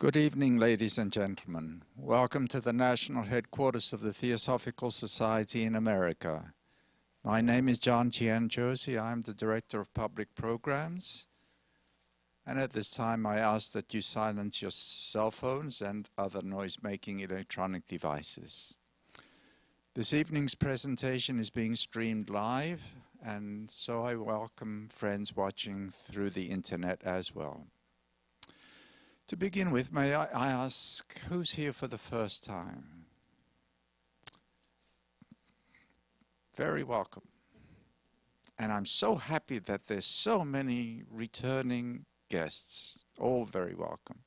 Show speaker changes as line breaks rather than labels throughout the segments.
Good evening, ladies and gentlemen. Welcome to the national headquarters of the Theosophical Society in America. My name is John Josie. I'm the Director of Public Programs. And at this time, I ask that you silence your cell phones and other noise-making electronic devices. This evening's presentation is being streamed live, and so I welcome friends watching through the internet as well. To begin with, may I ask, who's here for the first time? Very welcome. And I'm so happy that there's so many returning guests, all very welcome.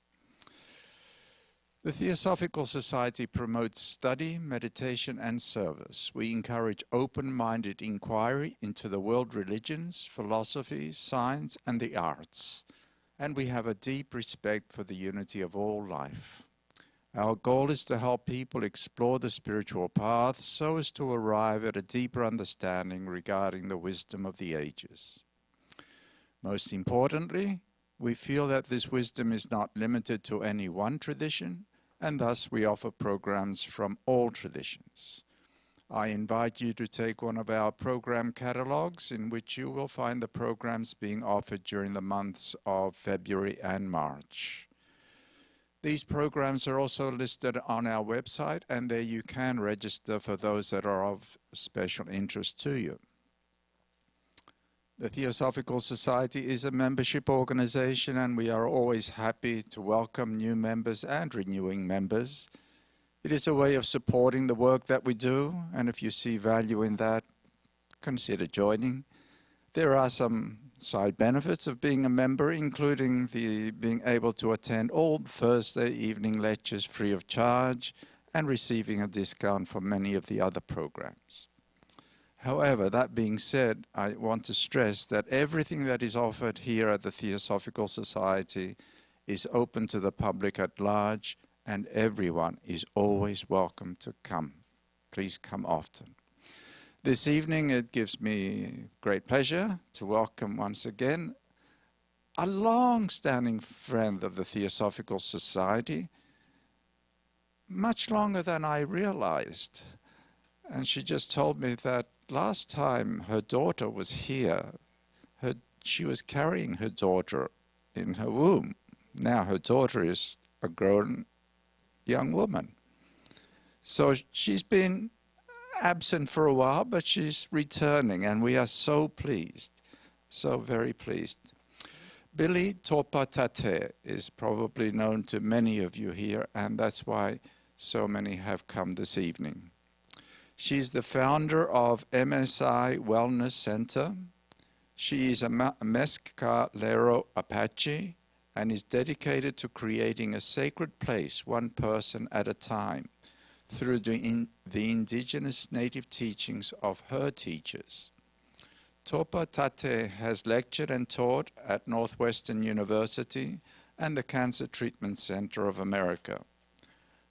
The Theosophical Society promotes study, meditation, and service. We encourage open-minded inquiry into the world religions, philosophy, science, and the arts. And we have a deep respect for the unity of all life. Our goal is to help people explore the spiritual path so as to arrive at a deeper understanding regarding the wisdom of the ages. Most importantly, we feel that this wisdom is not limited to any one tradition, and thus we offer programs from all traditions. I invite you to take one of our program catalogs, in which you will find the programs being offered during the months of February and March. These programs are also listed on our website, and there you can register for those that are of special interest to you. The Theosophical Society is a membership organization, and we are always happy to welcome new members and renewing members. It is a way of supporting the work that we do, and if you see value in that, consider joining. There are some side benefits of being a member, including being able to attend all Thursday evening lectures free of charge and receiving a discount for many of the other programs. However, that being said, I want to stress that everything that is offered here at the Theosophical Society is open to the public at large, and everyone is always welcome to come. Please come often. This evening, it gives me great pleasure to welcome once again a long-standing friend of the Theosophical Society, much longer than I realized. And she just told me that last time her daughter was here, she was carrying her daughter in her womb. Now her daughter is a grown young woman. So she's been absent for a while, but she's returning, and we are so pleased, so very pleased. Billie Topa Tate is probably known to many of you here, and that's why so many have come this evening. She's the founder of MSI Wellness Center. She is a Mescalero Apache and is dedicated to creating a sacred place, one person at a time, through the indigenous native teachings of her teachers. Topa Tate has lectured and taught at Northwestern University and the Cancer Treatment Center of America.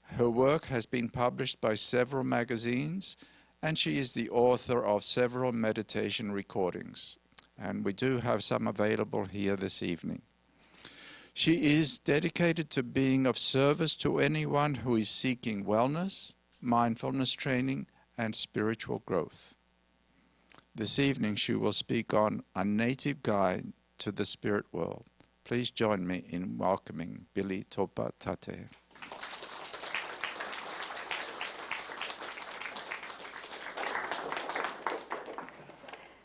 Her work has been published by several magazines, and she is the author of several meditation recordings. And we do have some available here this evening. She is dedicated to being of service to anyone who is seeking wellness, mindfulness training, and spiritual growth. This evening, she will speak on A Native Guide to the Spirit World. Please join me in welcoming Billie Topa Tate.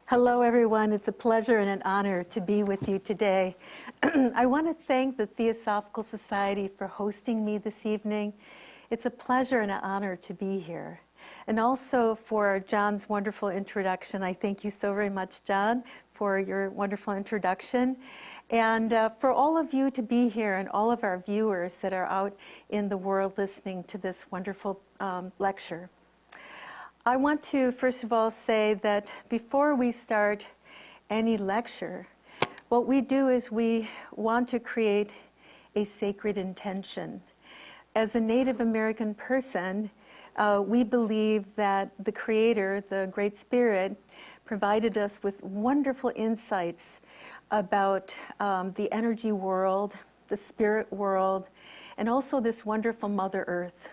Hello, everyone. It's a pleasure and an honor to be with you today. I want to thank the Theosophical Society for hosting me this evening. It's a pleasure and an honor to be here. And also for John's wonderful introduction. I thank you so very much, John, for your wonderful introduction. And for all of you to be here and all of our viewers that are out in the world listening to this wonderful lecture. I want to, first of all, say that before we start any lecture, what we do is we want to create a sacred intention. As a Native American person, we believe that the Creator, the Great Spirit, provided us with wonderful insights about the energy world, the spirit world, and also this wonderful Mother Earth.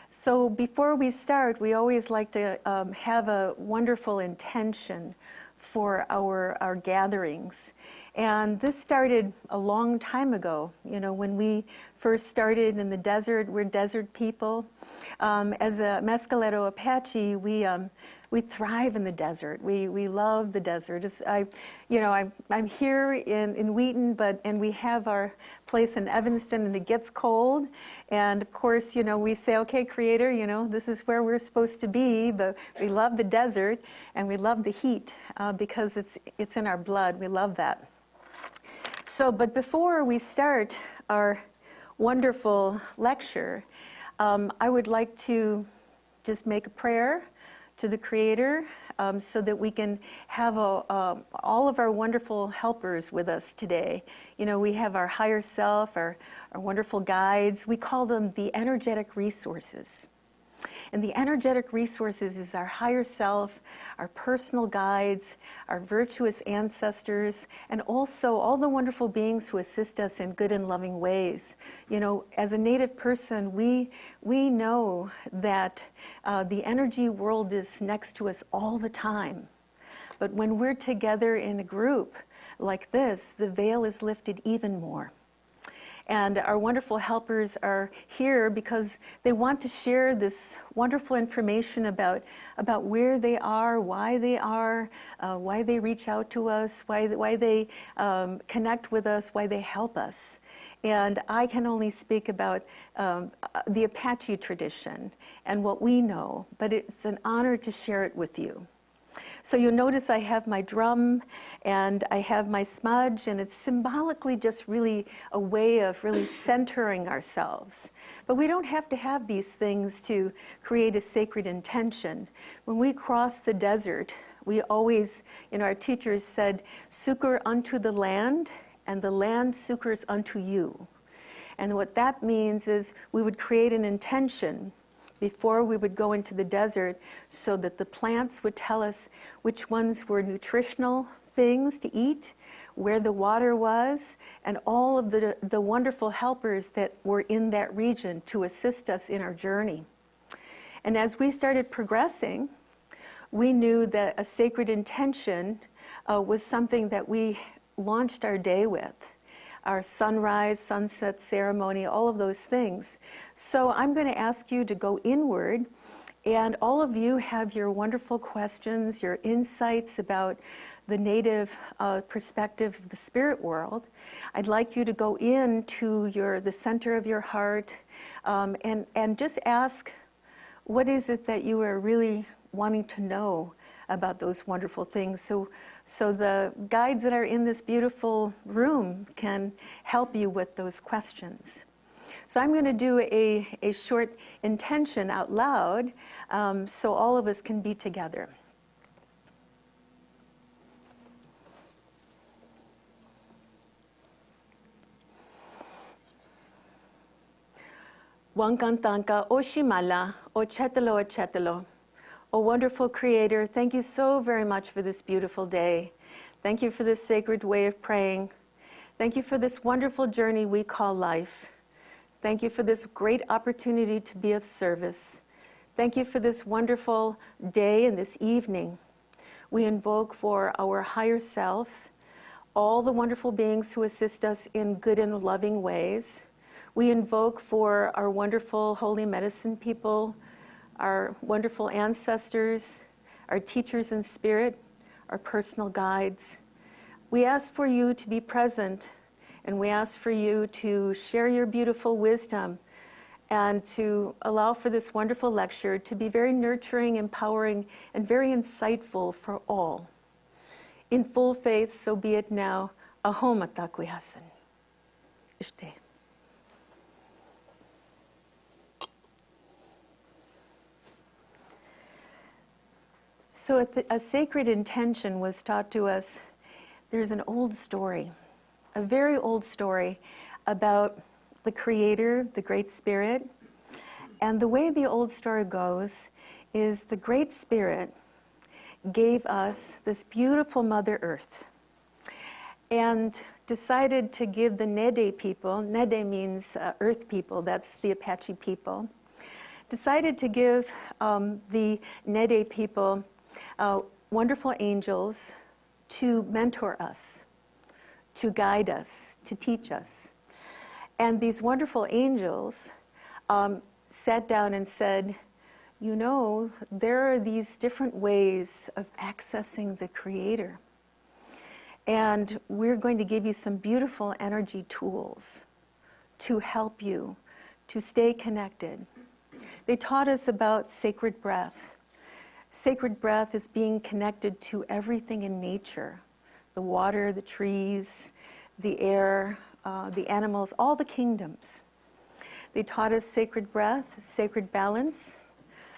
So before we start, we always like to have a wonderful intention for our gatherings. And this started a long time ago. You know, when we first started in the desert, we're desert people. As a Mescalero Apache, we thrive in the desert. We love the desert. I'm here in Wheaton, and we have our place in Evanston, and it gets cold. And of course, you know, we say, okay, Creator, you know, this is where we're supposed to be. But we love the desert, and we love the heat because it's in our blood. We love that. So, but before we start our wonderful lecture, I would like to just make a prayer to the Creator so that we can have all of our wonderful helpers with us today. You know, we have our higher self, our wonderful guides. We call them the energetic resources. And the energetic resources is our higher self, our personal guides, our virtuous ancestors, and also all the wonderful beings who assist us in good and loving ways. You know, as a Native person, we know that the energy world is next to us all the time. But when we're together in a group like this, the veil is lifted even more. And our wonderful helpers are here because they want to share this wonderful information about where they are, why they reach out to us, why they connect with us, why they help us. And I can only speak about the Apache tradition and what we know, but it's an honor to share it with you. So you'll notice I have my drum and I have my smudge, and it's symbolically just really a way of really centering ourselves. But we don't have to have these things to create a sacred intention. When we cross the desert, we always, you know, our teachers said, succor unto the land, and the land succors unto you. And what that means is we would create an intention before we would go into the desert so that the plants would tell us which ones were nutritional things to eat, where the water was, and all of the wonderful helpers that were in that region to assist us in our journey. And as we started progressing, we knew that a sacred intention was something that we launched our day with. Our sunrise, sunset ceremony, all of those things. So I'm going to ask you to go inward, and all of you have your wonderful questions, your insights about the native perspective of the spirit world. I'd like you to go into the center of your heart and just ask, what is it that you are really wanting to know about those wonderful things? So the guides that are in this beautiful room can help you with those questions. So I'm going to do a short intention out loud so all of us can be together. Wankantanka Oshimala Ochetelo Ochetelo. Oh, wonderful Creator, thank you so very much for this beautiful day. Thank you for this sacred way of praying. Thank you for this wonderful journey we call life. Thank you for this great opportunity to be of service. Thank you for this wonderful day and this evening. We invoke for our higher self, all the wonderful beings who assist us in good and loving ways. We invoke for our wonderful holy medicine people, our wonderful ancestors, our teachers in spirit, our personal guides. We ask for you to be present, and we ask for you to share your beautiful wisdom and to allow for this wonderful lecture to be very nurturing, empowering, and very insightful for all. In full faith, so be it now. Ahom atakwi hasan. Ishte. So a sacred intention was taught to us. There's an old story, a very old story about the Creator, the Great Spirit. And the way the old story goes is the Great Spirit gave us this beautiful Mother Earth. And decided to give the Nede people, Nede means earth people, that's the Apache people, decided to give the Nede people wonderful angels to mentor us, to guide us, to teach us. And these wonderful angels sat down and said, you know, there are these different ways of accessing the Creator. And we're going to give you some beautiful energy tools to help you to stay connected. They taught us about sacred breath. Sacred breath is being connected to everything in nature, the water, the trees, the air, the animals, all the kingdoms. They taught us sacred breath, sacred balance,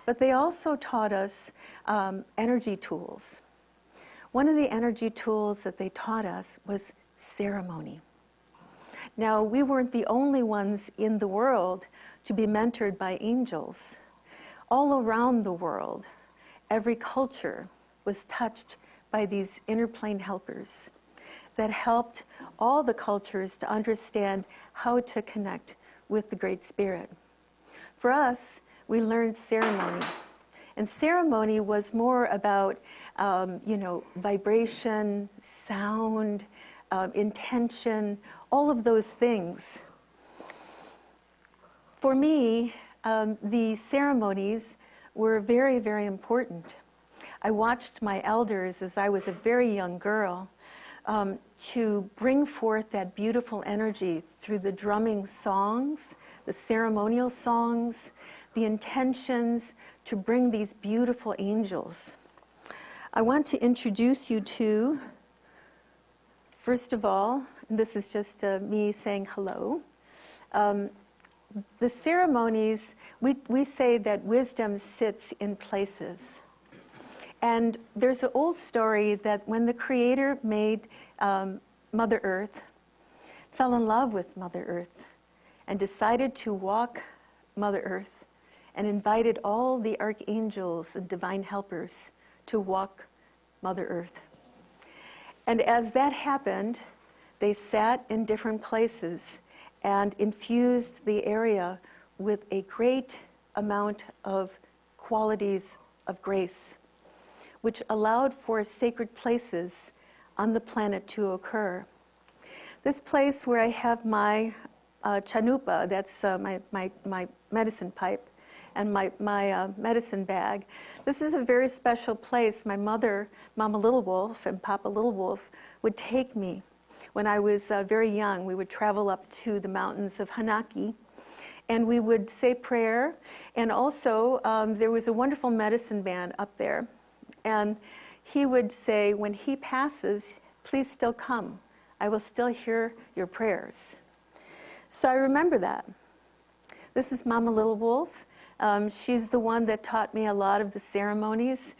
but they also taught us energy tools. One of the energy tools that they taught us was ceremony. Now, we weren't the only ones in the world to be mentored by angels. All around the world, every culture was touched by these inner plane helpers that helped all the cultures to understand how to connect with the Great Spirit. For us, we learned ceremony. And ceremony was more about, vibration, sound, intention, all of those things. For me, the ceremonies were very, very important. I watched my elders as I was a very young girl to bring forth that beautiful energy through the drumming songs, the ceremonial songs, the intentions to bring these beautiful angels. I want to introduce you to, first of all, and this is just me saying hello. The ceremonies, we say that wisdom sits in places. And there's an old story that when the Creator made Mother Earth, fell in love with Mother Earth, and decided to walk Mother Earth, and invited all the archangels and divine helpers to walk Mother Earth. And as that happened, they sat in different places and infused the area with a great amount of qualities of grace, which allowed for sacred places on the planet to occur. This place where I have my chanupa, that's my medicine pipe, and my medicine bag. This is a very special place. My mother, Mama Little Wolf, and Papa Little Wolf would take me. When I was very young, we would travel up to the mountains of Hanaki, and we would say prayer. And also, there was a wonderful medicine man up there. And he would say, when he passes, please still come. I will still hear your prayers. So I remember that. This is Mama Little Wolf. She's the one that taught me a lot of the ceremonies.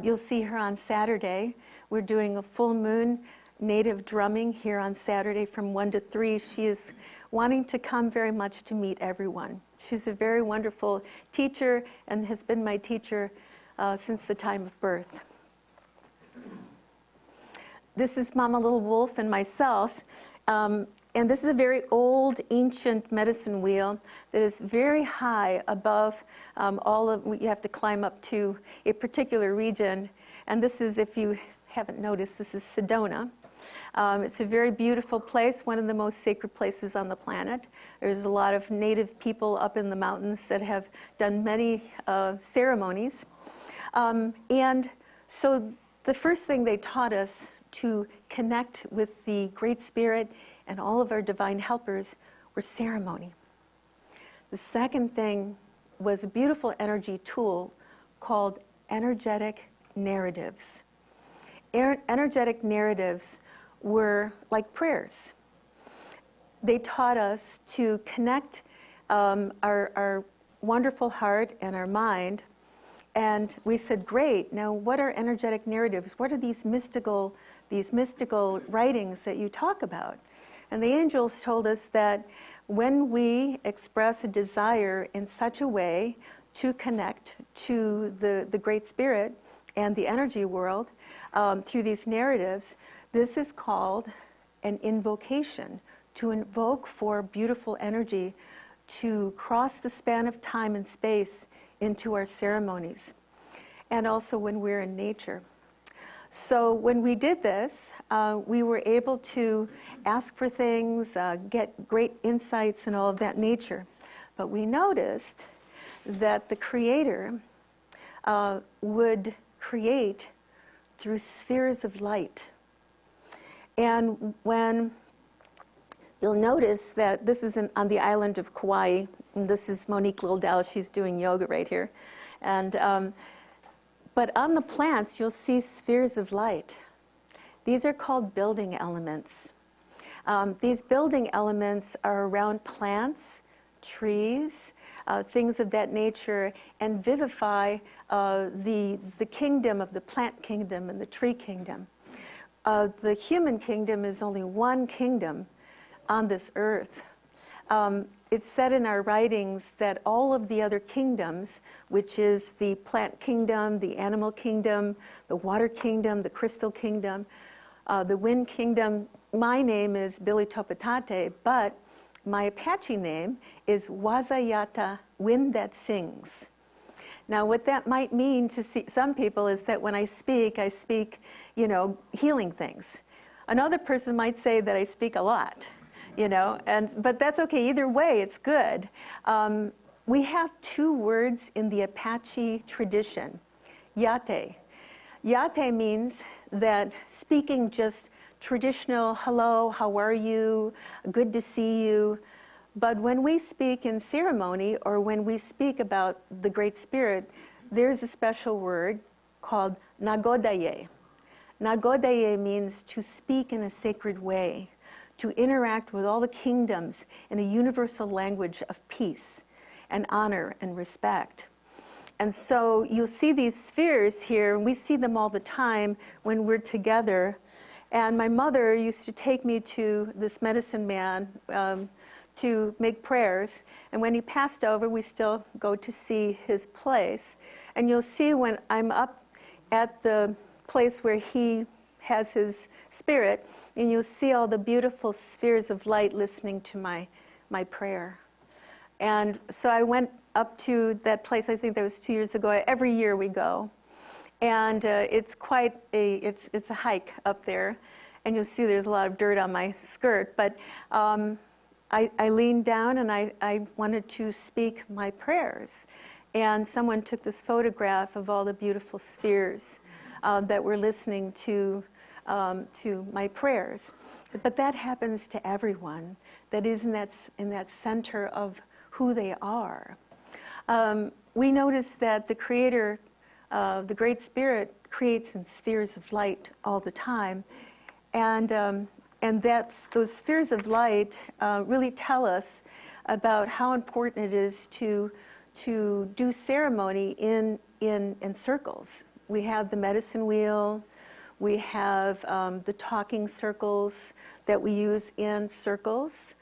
You'll see her on Saturday. We're doing a full moon native drumming here on Saturday from 1 to 3. She is wanting to come very much to meet everyone. She's a very wonderful teacher and has been my teacher since the time of birth. This is Mama Little Wolf and myself. And this is a very old, ancient medicine wheel that is very high above you have to climb up to a particular region. And this is, if you haven't noticed, this is Sedona. It's a very beautiful place, one of the most sacred places on the planet. There's a lot of native people up in the mountains that have done many ceremonies. And so the first thing they taught us to connect with the Great Spirit and all of our divine helpers were ceremony. The second thing was a beautiful energy tool called energetic narratives. Energetic narratives were like prayers. They taught us to connect our wonderful heart and our mind. And we said, great, now what are energetic narratives? What are these mystical writings that you talk about? And the angels told us that when we express a desire in such a way to connect to the Great Spirit and the energy world through these narratives, this is called an invocation, to invoke for beautiful energy to cross the span of time and space into our ceremonies, and also when we're in nature. So when we did this, we were able to ask for things, get great insights and all of that nature. But we noticed that the Creator would create through spheres of light. And when you'll notice that this is on the island of Kauai, and this is Monique Liddell, she's doing yoga right here. And but on the plants, you'll see spheres of light. These are called building elements. These building elements are around plants, trees, things of that nature, and vivify the kingdom of the plant kingdom and the tree kingdom. The human kingdom is only one kingdom on this earth. It's said in our writings that all of the other kingdoms, which is the plant kingdom, the animal kingdom, the water kingdom, the crystal kingdom, the wind kingdom, my name is Billie Topa Tate, but my Apache name is Wazayata, wind that sings. Now, what that might mean to some people is that when I speak, healing things. Another person might say that I speak a lot. But that's okay. Either way, it's good. We have two words in the Apache tradition, yate. Yate means that speaking just traditional, hello, how are you, good to see you. But when we speak in ceremony or when we speak about the Great Spirit, there's a special word called nagodaye. Nagodaye means to speak in a sacred way, to interact with all the kingdoms in a universal language of peace and honor and respect. And so you'll see these spheres here, and we see them all the time when we're together. And my mother used to take me to this medicine man to make prayers. And when he passed over, we still go to see his place. And you'll see when I'm up at the place where he has his spirit, and you'll see all the beautiful spheres of light listening to my prayer. And so I went up to that place, I think that was 2 years ago. Every year we go. And it's quite it's a hike up there. And you'll see there's a lot of dirt on my skirt. But I leaned down and I wanted to speak my prayers. And someone took this photograph of all the beautiful spheres that were listening to my prayers. But that happens to everyone that is in that center of who they are. We notice that the Creator, the Great Spirit, creates in spheres of light all the time. And those spheres of light really tell us about how important it is to do ceremony in circles. We have the medicine wheel, we have the talking circles that we use in circles,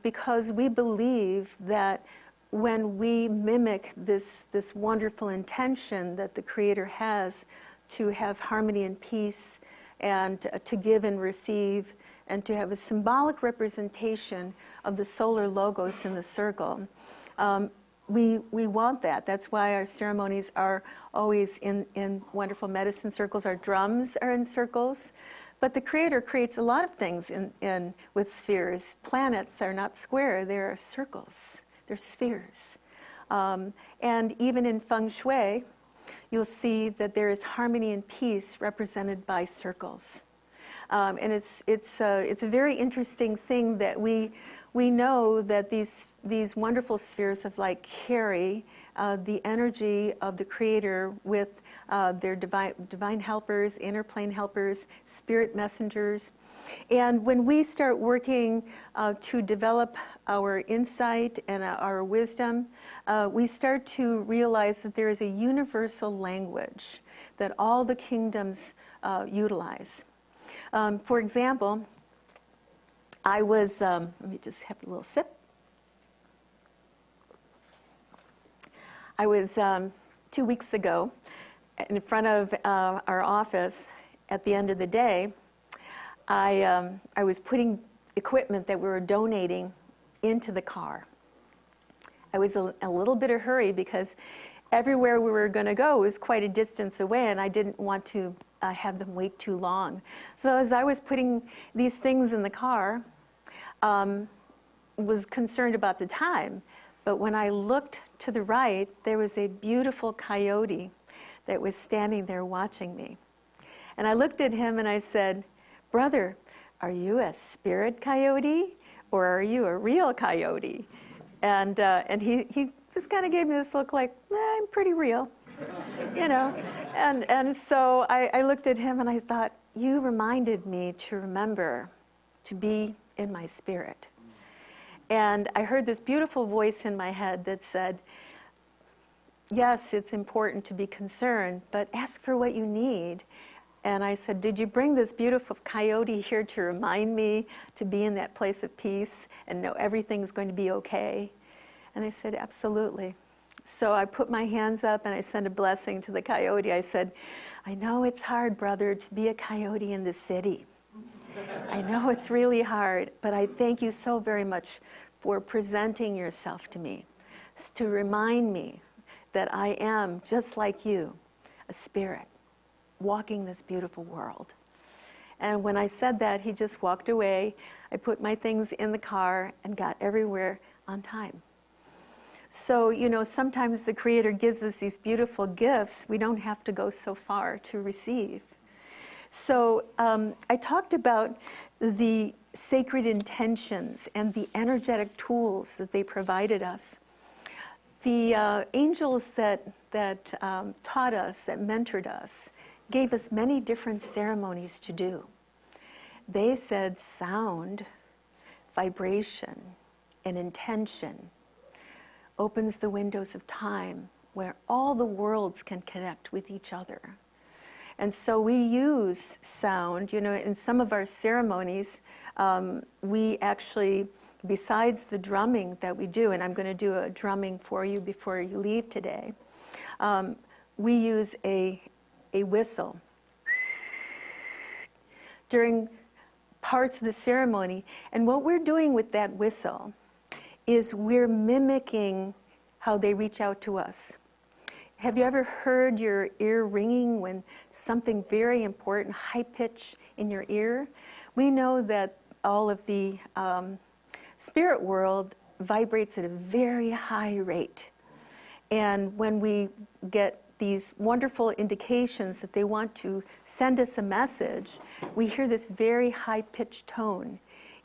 because we believe that when we mimic this wonderful intention that the Creator has to have harmony and peace and to give and receive and to have a symbolic representation of the solar logos in the circle, we want that. That's why our ceremonies are always in wonderful medicine circles. Our drums are in circles. But the Creator creates a lot of things with spheres. Planets are not square, they're circles. They're spheres. And even in feng shui, you'll see that there is harmony and peace represented by circles. And it's a very interesting thing that we know that these wonderful spheres of light carry the energy of the Creator with their divine helpers, inner plane helpers, spirit messengers. And when we start working to develop our insight and our wisdom, we start to realize that there is a universal language that all the kingdoms utilize. For example, I was, let me just have a little sip. I was 2 weeks ago in front of our office at the end of the day. I was putting equipment that we were donating into the car. I was in a little bit of hurry because everywhere we were going to go was quite a distance away, and I didn't want to have them wait too long. So as I was putting these things in the car, was concerned about the time. But when I looked to the right, there was a beautiful coyote that was standing there watching me. And I looked at him and I said, "Brother, are you a spirit coyote or are you a real coyote?" And he just kind of gave me this look like, I'm pretty real, you know. And so I looked at him and I thought, you reminded me to remember to be in my spirit. And I heard this beautiful voice in my head that said, yes, it's important to be concerned, but ask for what you need. And I said, did you bring this beautiful coyote here to remind me to be in that place of peace and know everything's going to be okay? And they said, absolutely. So I put my hands up and I sent a blessing to the coyote. I said, I know it's hard, brother, to be a coyote in the city. I know it's really hard, but I thank you so very much for presenting yourself to me, to remind me that I am, just like you, a spirit walking this beautiful world. And when I said that, he just walked away. I put my things in the car and got everywhere on time. So, you know, sometimes the Creator gives us these beautiful gifts. We don't have to go so far to receive. So I talked about the sacred intentions and the energetic tools that they provided us. The angels that taught us, that mentored us, gave us many different ceremonies to do. They said sound, vibration, and intention opens the windows of time where all the worlds can connect with each other. And so we use sound, you know, in some of our ceremonies, we actually, besides the drumming that we do, and I'm going to do a drumming for you before you leave today, we use a whistle. During parts of the ceremony, and what we're doing with that whistle is we're mimicking how they reach out to us. Have you ever heard your ear ringing when something very important, high pitch in your ear? We know that all of the spirit world vibrates at a very high rate. And when we get these wonderful indications that they want to send us a message, we hear this very high-pitched tone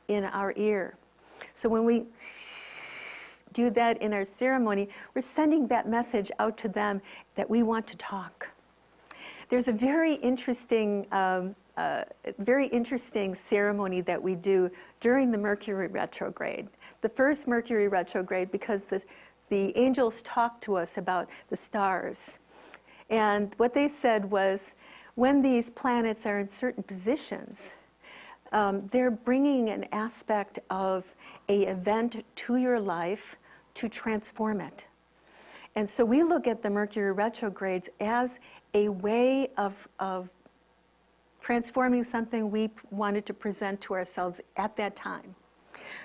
in our ear. So when we do that in our ceremony, we're sending that message out to them that we want to talk. There's a very interesting ceremony that we do during the Mercury retrograde. The first Mercury retrograde, because the angels talk to us about the stars. And what they said was, when these planets are in certain positions, they're bringing an aspect of an event to your life to transform it. And so we look at the Mercury retrogrades as a way of transforming something we wanted to present to ourselves at that time.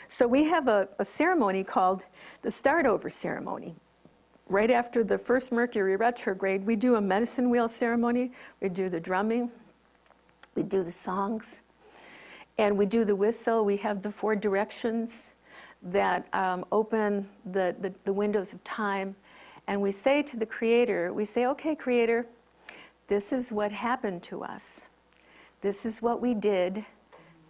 So we have a ceremony called the Start Over ceremony. Right after the first Mercury retrograde, we do a medicine wheel ceremony, we do the drumming, we do the songs, and we do the whistle. We have the 4 directions that open the windows of time. And we say to the Creator, we say, okay, Creator, this is what happened to us. This is what we did.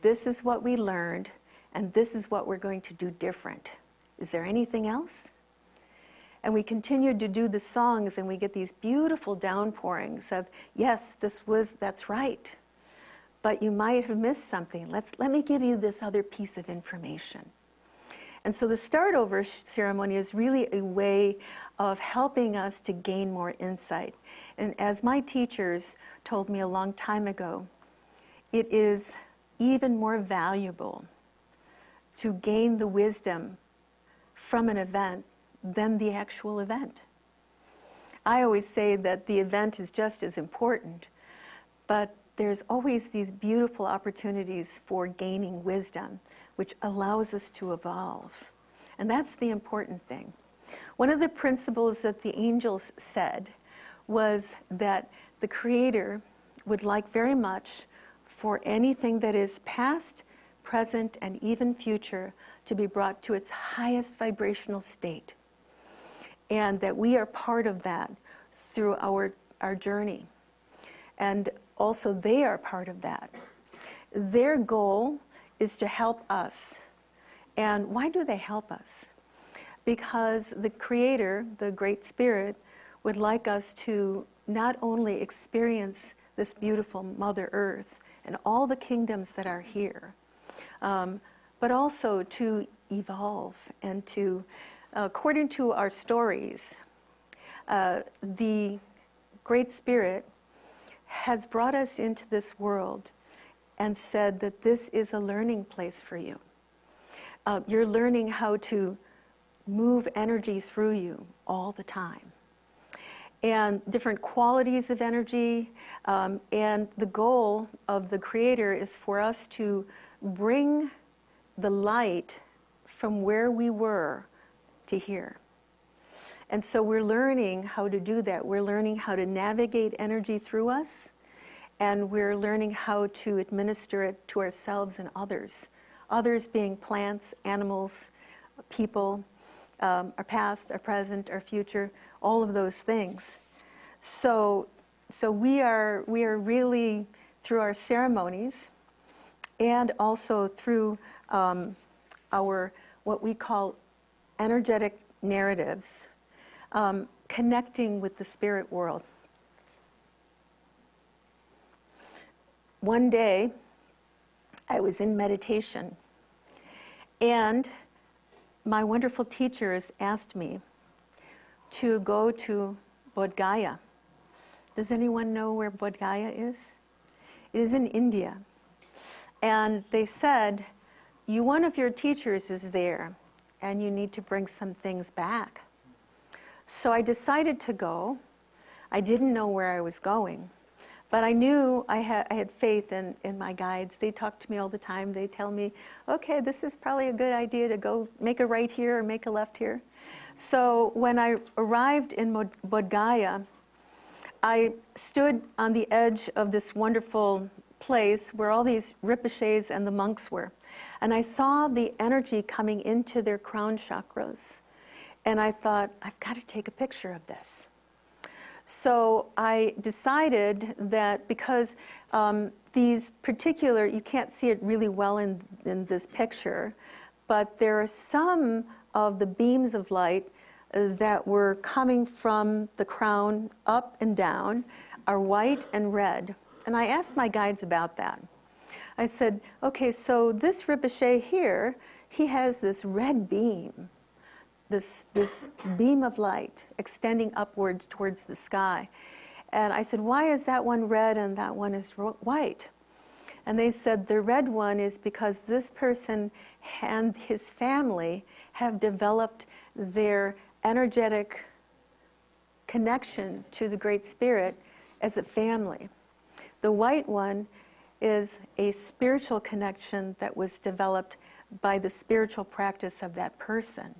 This is what we learned. And this is what we're going to do different. Is there anything else? And we continue to do the songs, and we get these beautiful downpourings of, yes, that's right. But you might have missed something. Let me give you this other piece of information. And so the Start Over ceremony is really a way of helping us to gain more insight. And as my teachers told me a long time ago, it is even more valuable to gain the wisdom from an event than the actual event. I always say that the event is just as important, but there's always these beautiful opportunities for gaining wisdom, which allows us to evolve. And that's the important thing. One of the principles that the angels said was that the Creator would like very much for anything that is past, present, and even future to be brought to its highest vibrational state. And that we are part of that through our journey. And also they are part of that. Their goal is to help us. And why do they help us? Because the Creator, the Great Spirit, would like us to not only experience this beautiful Mother Earth and all the kingdoms that are here, but also to evolve and to, according to our stories, the Great Spirit has brought us into this world and said that this is a learning place for you. You're learning how to move energy through you all the time. And different qualities of energy, and the goal of the Creator is for us to bring the light from where we were to here. And so we're learning how to do that. We're learning how to navigate energy through us, and we're learning how to administer it to ourselves and others. Others being plants, animals, people, our past, our present, our future, all of those things. So we are really, through our ceremonies and also through our what we call energetic narratives, connecting with the spirit world. One day, I was in meditation, and my wonderful teachers asked me to go to Bodh Gaya. Does anyone know where Bodh Gaya is? It is in India. And they said, one of your teachers is there, and you need to bring some things back. So I decided to go. I didn't know where I was going, but I knew I had faith in my guides. They talk to me all the time. They tell me, okay, this is probably a good idea to go make a right here or make a left here. So when I arrived in Bodh Gaya, I stood on the edge of this wonderful place where all these Rinpoches and the monks were. And I saw the energy coming into their crown chakras. And I thought, I've got to take a picture of this. So I decided that because these particular, you can't see it really well in this picture, but there are some of the beams of light that were coming from the crown up and down are white and red. And I asked my guides about that. I said, okay, so this Rinpoche here, he has this red beam, this beam of light extending upwards towards the sky. And I said, why is that one red and that one is white? And they said the red one is because this person and his family have developed their energetic connection to the Great Spirit as a family. The white one is a spiritual connection that was developed by the spiritual practice of that person.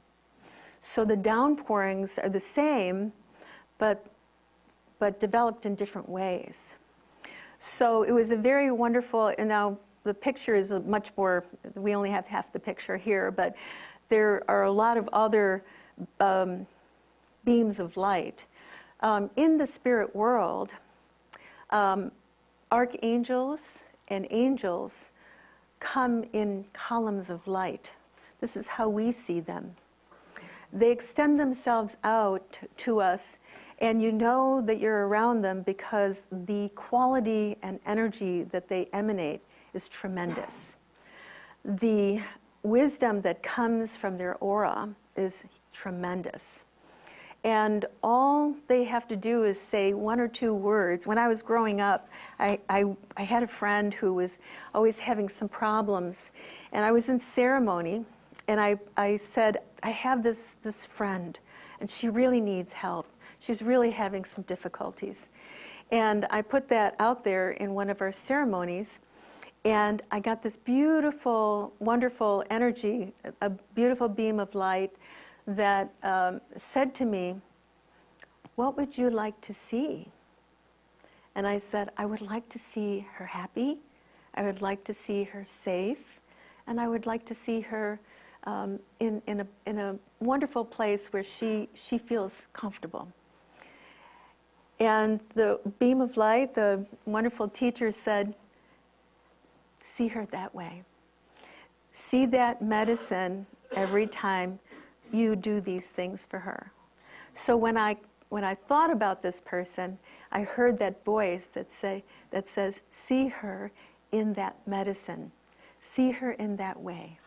So the downpourings are the same, but developed in different ways. So it was a very wonderful, and now the picture is much more, we only have half the picture here, but there are a lot of other beams of light. In the spirit world, archangels and angels come in columns of light. This is how we see them. They extend themselves out to us, and you know that you're around them because the quality and energy that they emanate is tremendous. The wisdom that comes from their aura is tremendous. And all they have to do is say one or two words. When I was growing up, I had a friend who was always having some problems. And I was in ceremony, and I said, I have this friend, and she really needs help. She's really having some difficulties. And I put that out there in one of our ceremonies, and I got this beautiful, wonderful energy, a beautiful beam of light that said to me, "What would you like to see?" And I said, "I would like to see her happy, I would like to see her safe, and I would like to see her in a wonderful place where she feels comfortable." And the beam of light, the wonderful teacher said, "See her that way. See that medicine every time you do these things for her." So when I thought about this person, I heard that voice that says, "See her in that medicine. See her in that way."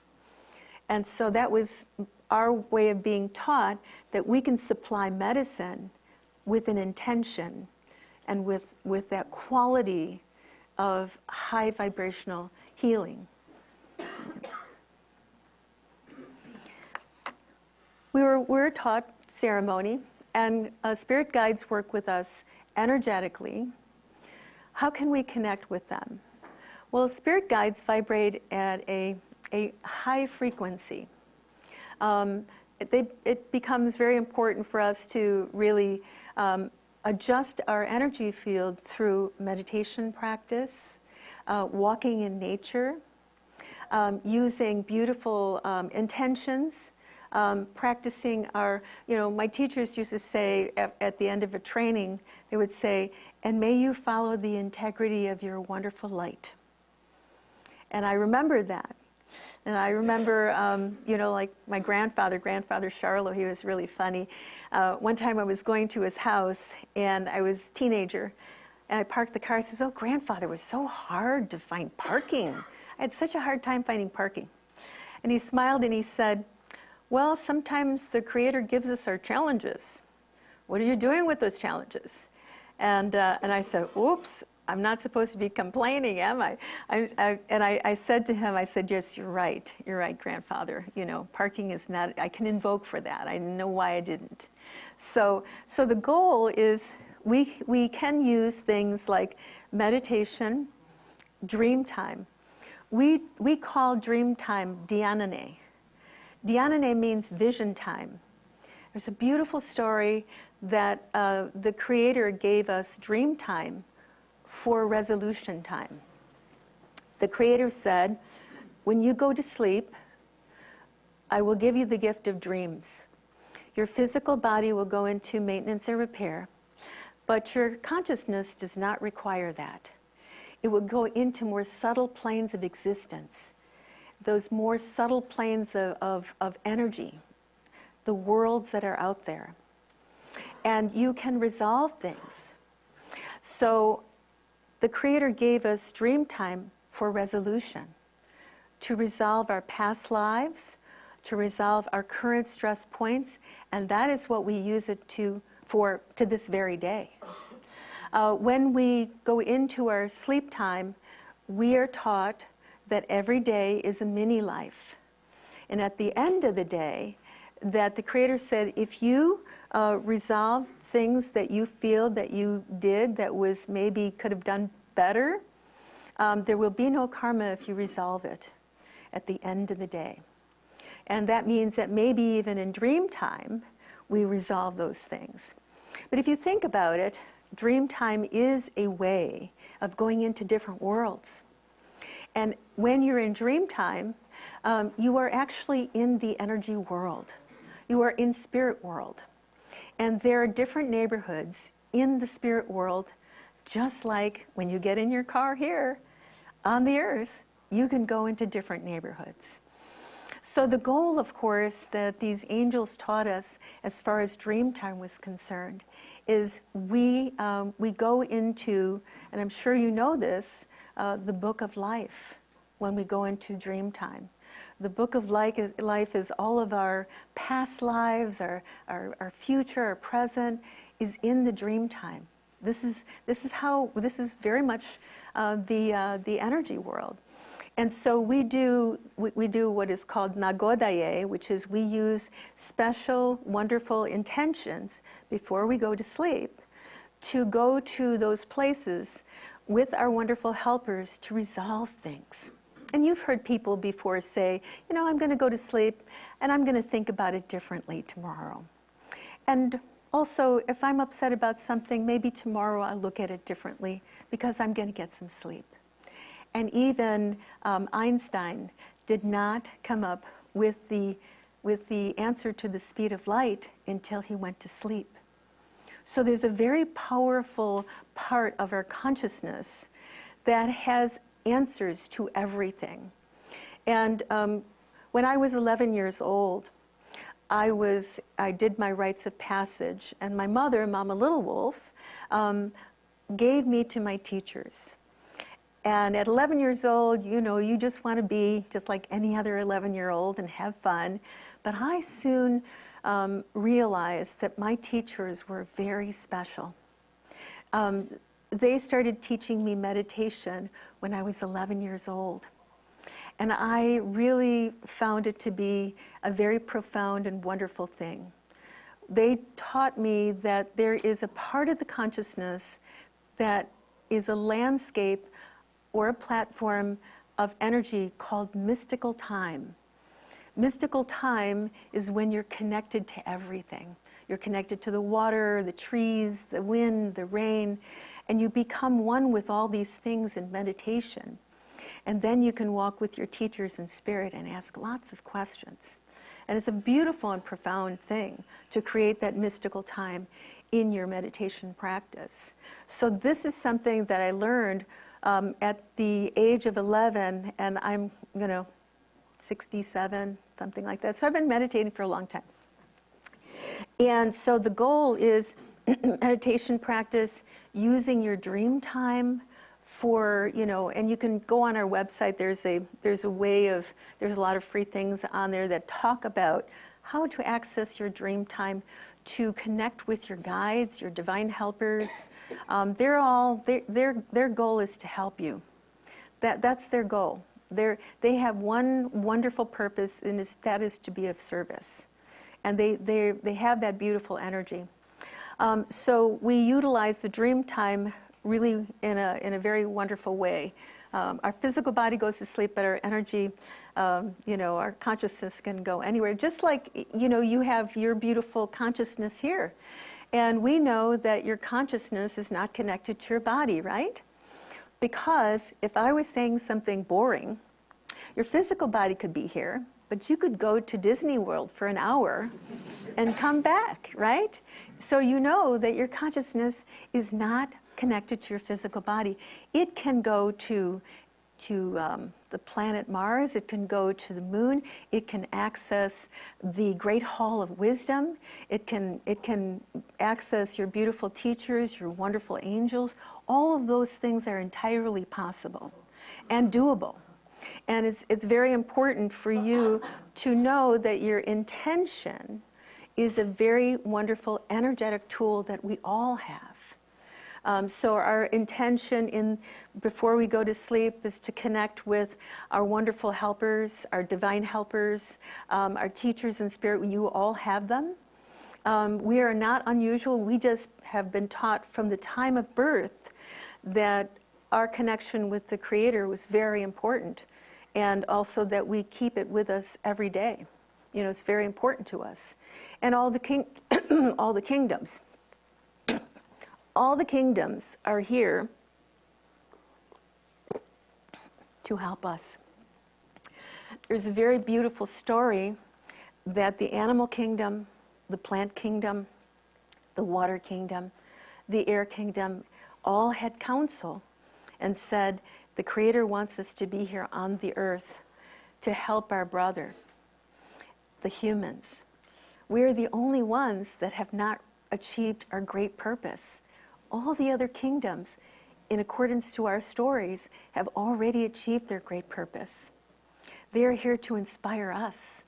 And so that was our way of being taught that we can supply medicine with an intention and with that quality of high vibrational healing. We're taught ceremony, and spirit guides work with us energetically. How can we connect with them? Well, spirit guides vibrate at a high frequency. It becomes very important for us to really adjust our energy field through meditation practice, walking in nature, using beautiful intentions, practicing our, my teachers used to say at the end of a training, they would say, "And may you follow the integrity of your wonderful light." And I remember that. And I remember, like my grandfather Charlo, he was really funny. One time I was going to his house, and I was a teenager, and I parked the car. I says, "Oh, grandfather, it was so hard to find parking. I had such a hard time finding parking." And he smiled and he said, "Well, sometimes the Creator gives us our challenges. What are you doing with those challenges?" And I said, "Oops, I'm not supposed to be complaining, am I?" I said to him, I said, "Yes, you're right, grandfather. Parking is not, I can invoke for that. I know why I didn't." So the goal is we can use things like meditation, dream time. We call dream time dhyanane. Dhyanane means vision time. There's a beautiful story that the Creator gave us dream time for resolution time. The Creator said, "When you go to sleep, I will give you the gift of dreams. Your physical body will go into maintenance and repair, but your consciousness does not require that. It will go into more subtle planes of existence, those more subtle planes of energy, the worlds that are out there. And you can resolve things." So the Creator gave us dream time for resolution, to resolve our past lives, to resolve our current stress points, and that is what we use it to this very day. When we go into our sleep time, we are taught that every day is a mini life. And at the end of the day, that the Creator said, if you resolve things that you feel that you did that was maybe could have done better, there will be no karma if you resolve it at the end of the day. And that means that maybe even in dream time, we resolve those things. But if you think about it, dream time is a way of going into different worlds. And when you're in dream time, you are actually in the energy world. You are in spirit world. And there are different neighborhoods in the spirit world, just like when you get in your car here on the earth, you can go into different neighborhoods. So the goal, of course, that these angels taught us as far as dream time was concerned is we go into, and I'm sure you know this, the book of life when we go into dream time. The book of life is all of our past lives, our future, our present is in the dream time. This is very much the energy world. And so we do what is called nagodaye, which is we use special, wonderful intentions before we go to sleep to go to those places with our wonderful helpers to resolve things. And you've heard people before say, you know, I'm going to go to sleep and I'm going to think about it differently tomorrow. And also, if I'm upset about something, maybe tomorrow I'll look at it differently because I'm going to get some sleep. And even Einstein did not come up with the answer to the speed of light until he went to sleep. So there's a very powerful part of our consciousness that has answers to everything. And when I was 11 years old, I did my rites of passage, and my mother, Mama Little Wolf, gave me to my teachers. And at 11 years old, you know, you just want to be just like any other 11-year-old and have fun. But I soon realized that my teachers were very special. They started teaching me meditation when I was 11 years old. And I really found it to be a very profound and wonderful thing. They taught me that there is a part of the consciousness that is a landscape or a platform of energy called mystical time. Mystical time is when you're connected to everything. You're connected to the water, the trees, the wind, the rain, and you become one with all these things in meditation. And then you can walk with your teachers in spirit and ask lots of questions. And it's a beautiful and profound thing to create that mystical time in your meditation practice. So this is something that I learned at the age of 11, and I'm, 67, something like that. So I've been meditating for a long time. And so the goal is meditation practice using your dream time for, and you can go on our website. There's a lot of free things on there that talk about how to access your dream time to connect with your guides, your divine helpers. Their goal is to help you. That's their goal. They have one wonderful purpose, and that is to be of service. And they have that beautiful energy. So we utilize the dream time really in a very wonderful way. Our physical body goes to sleep, but our energy, our consciousness can go anywhere. Just like, you have your beautiful consciousness here. And we know that your consciousness is not connected to your body, right? Because if I was saying something boring, your physical body could be here, but you could go to Disney World for an hour and come back, right? So you know that your consciousness is not connected to your physical body. It can go to the planet Mars. It can go to the moon. It can access the Great Hall of Wisdom. It can access your beautiful teachers, your wonderful angels. All of those things are entirely possible and doable. And it's very important for you to know that your intention is a very wonderful energetic tool that we all have. So our intention before we go to sleep is to connect with our wonderful helpers, our divine helpers, our teachers in spirit. You all have them. We are not unusual. We just have been taught from the time of birth that our connection with the Creator was very important, and also that we keep it with us every day. It's very important to us. And all the kingdoms. All the kingdoms are here to help us. There's a very beautiful story that the animal kingdom, the plant kingdom, the water kingdom, the air kingdom, all had counsel and said, the Creator wants us to be here on the earth to help our brother, the humans. We're the only ones that have not achieved our great purpose. All the other kingdoms, in accordance to our stories, have already achieved their great purpose. They are here to inspire us.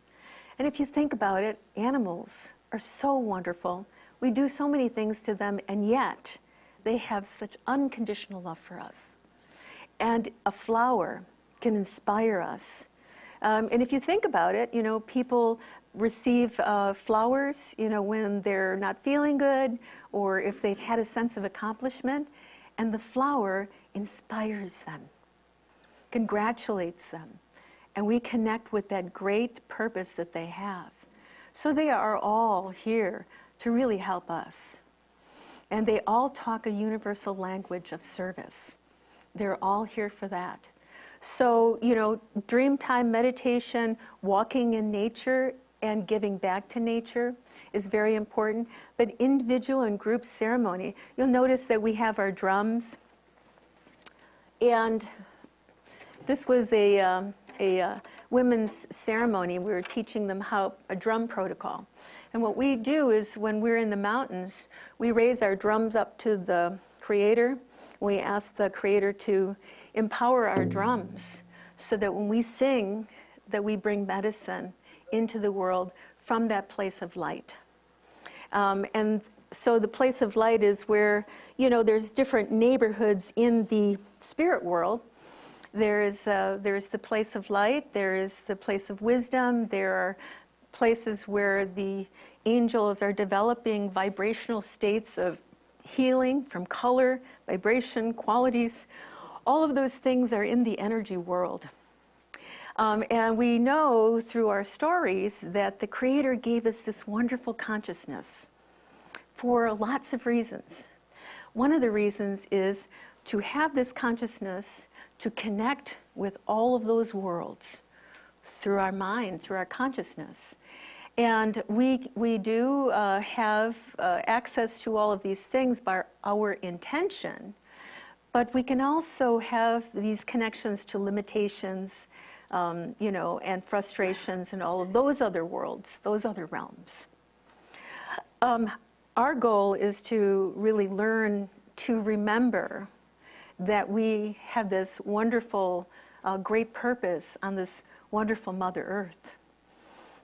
And if you think about it, animals are so wonderful. We do so many things to them, and yet they have such unconditional love for us. And a flower can inspire us. And if you think about it, people receive flowers, when they're not feeling good or if they've had a sense of accomplishment, and the flower inspires them, congratulates them, and we connect with that great purpose that they have. So they are all here to really help us. And they all talk a universal language of service. They're all here for that. So, dreamtime meditation, walking in nature, and giving back to nature is very important. But individual and group ceremony, you'll notice that we have our drums. And this was a women's ceremony. We were teaching them how a drum protocol. And what we do is when we're in the mountains, we raise our drums up to the Creator. We ask the Creator to empower our drums so that when we sing, that we bring medicine into the world from that place of light. And so the place of light is where, there's different neighborhoods in the spirit world. There's the place of light, there is the place of wisdom, there are places where the angels are developing vibrational states of healing from color, vibration, qualities. All of those things are in the energy world. And we know through our stories that the Creator gave us this wonderful consciousness for lots of reasons. One of the reasons is to have this consciousness to connect with all of those worlds through our mind, through our consciousness. And we do have access to all of these things by our intention, but we can also have these connections to limitations, and frustrations and all of those other worlds, those other realms. Our goal is to really learn to remember that we have this wonderful, great purpose on this wonderful Mother Earth.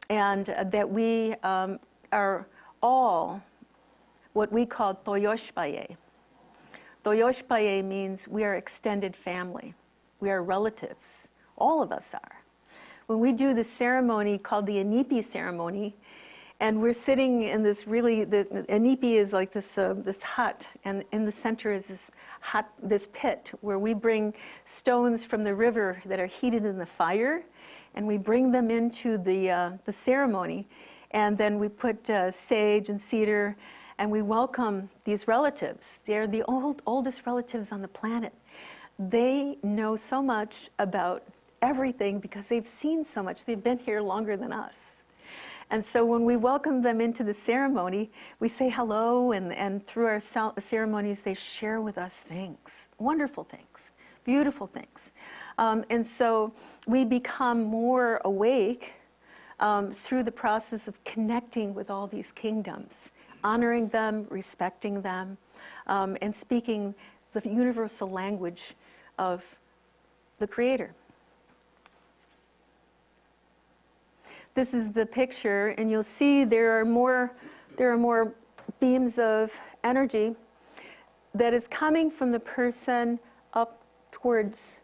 And that we are all what we call Toyoshpaye. Toyoshpaye means we are extended family. We are relatives. All of us are. When we do the ceremony called the Inipi ceremony, and we're sitting in this the Inipi is like this hut, and in the center is this pit where we bring stones from the river that are heated in the fire, and we bring them into the ceremony, and then we put sage and cedar, and we welcome these relatives. They're the oldest relatives on the planet. They know so much about everything because they've seen so much. They've been here longer than us. And so when we welcome them into the ceremony, we say hello, and through our ceremonies, they share with us things, wonderful things, beautiful things. And so we become more awake through the process of connecting with all these kingdoms, honoring them, respecting them, and speaking the universal language of the Creator. This is the picture, and you'll see there are more beams of energy that is coming from the person up towards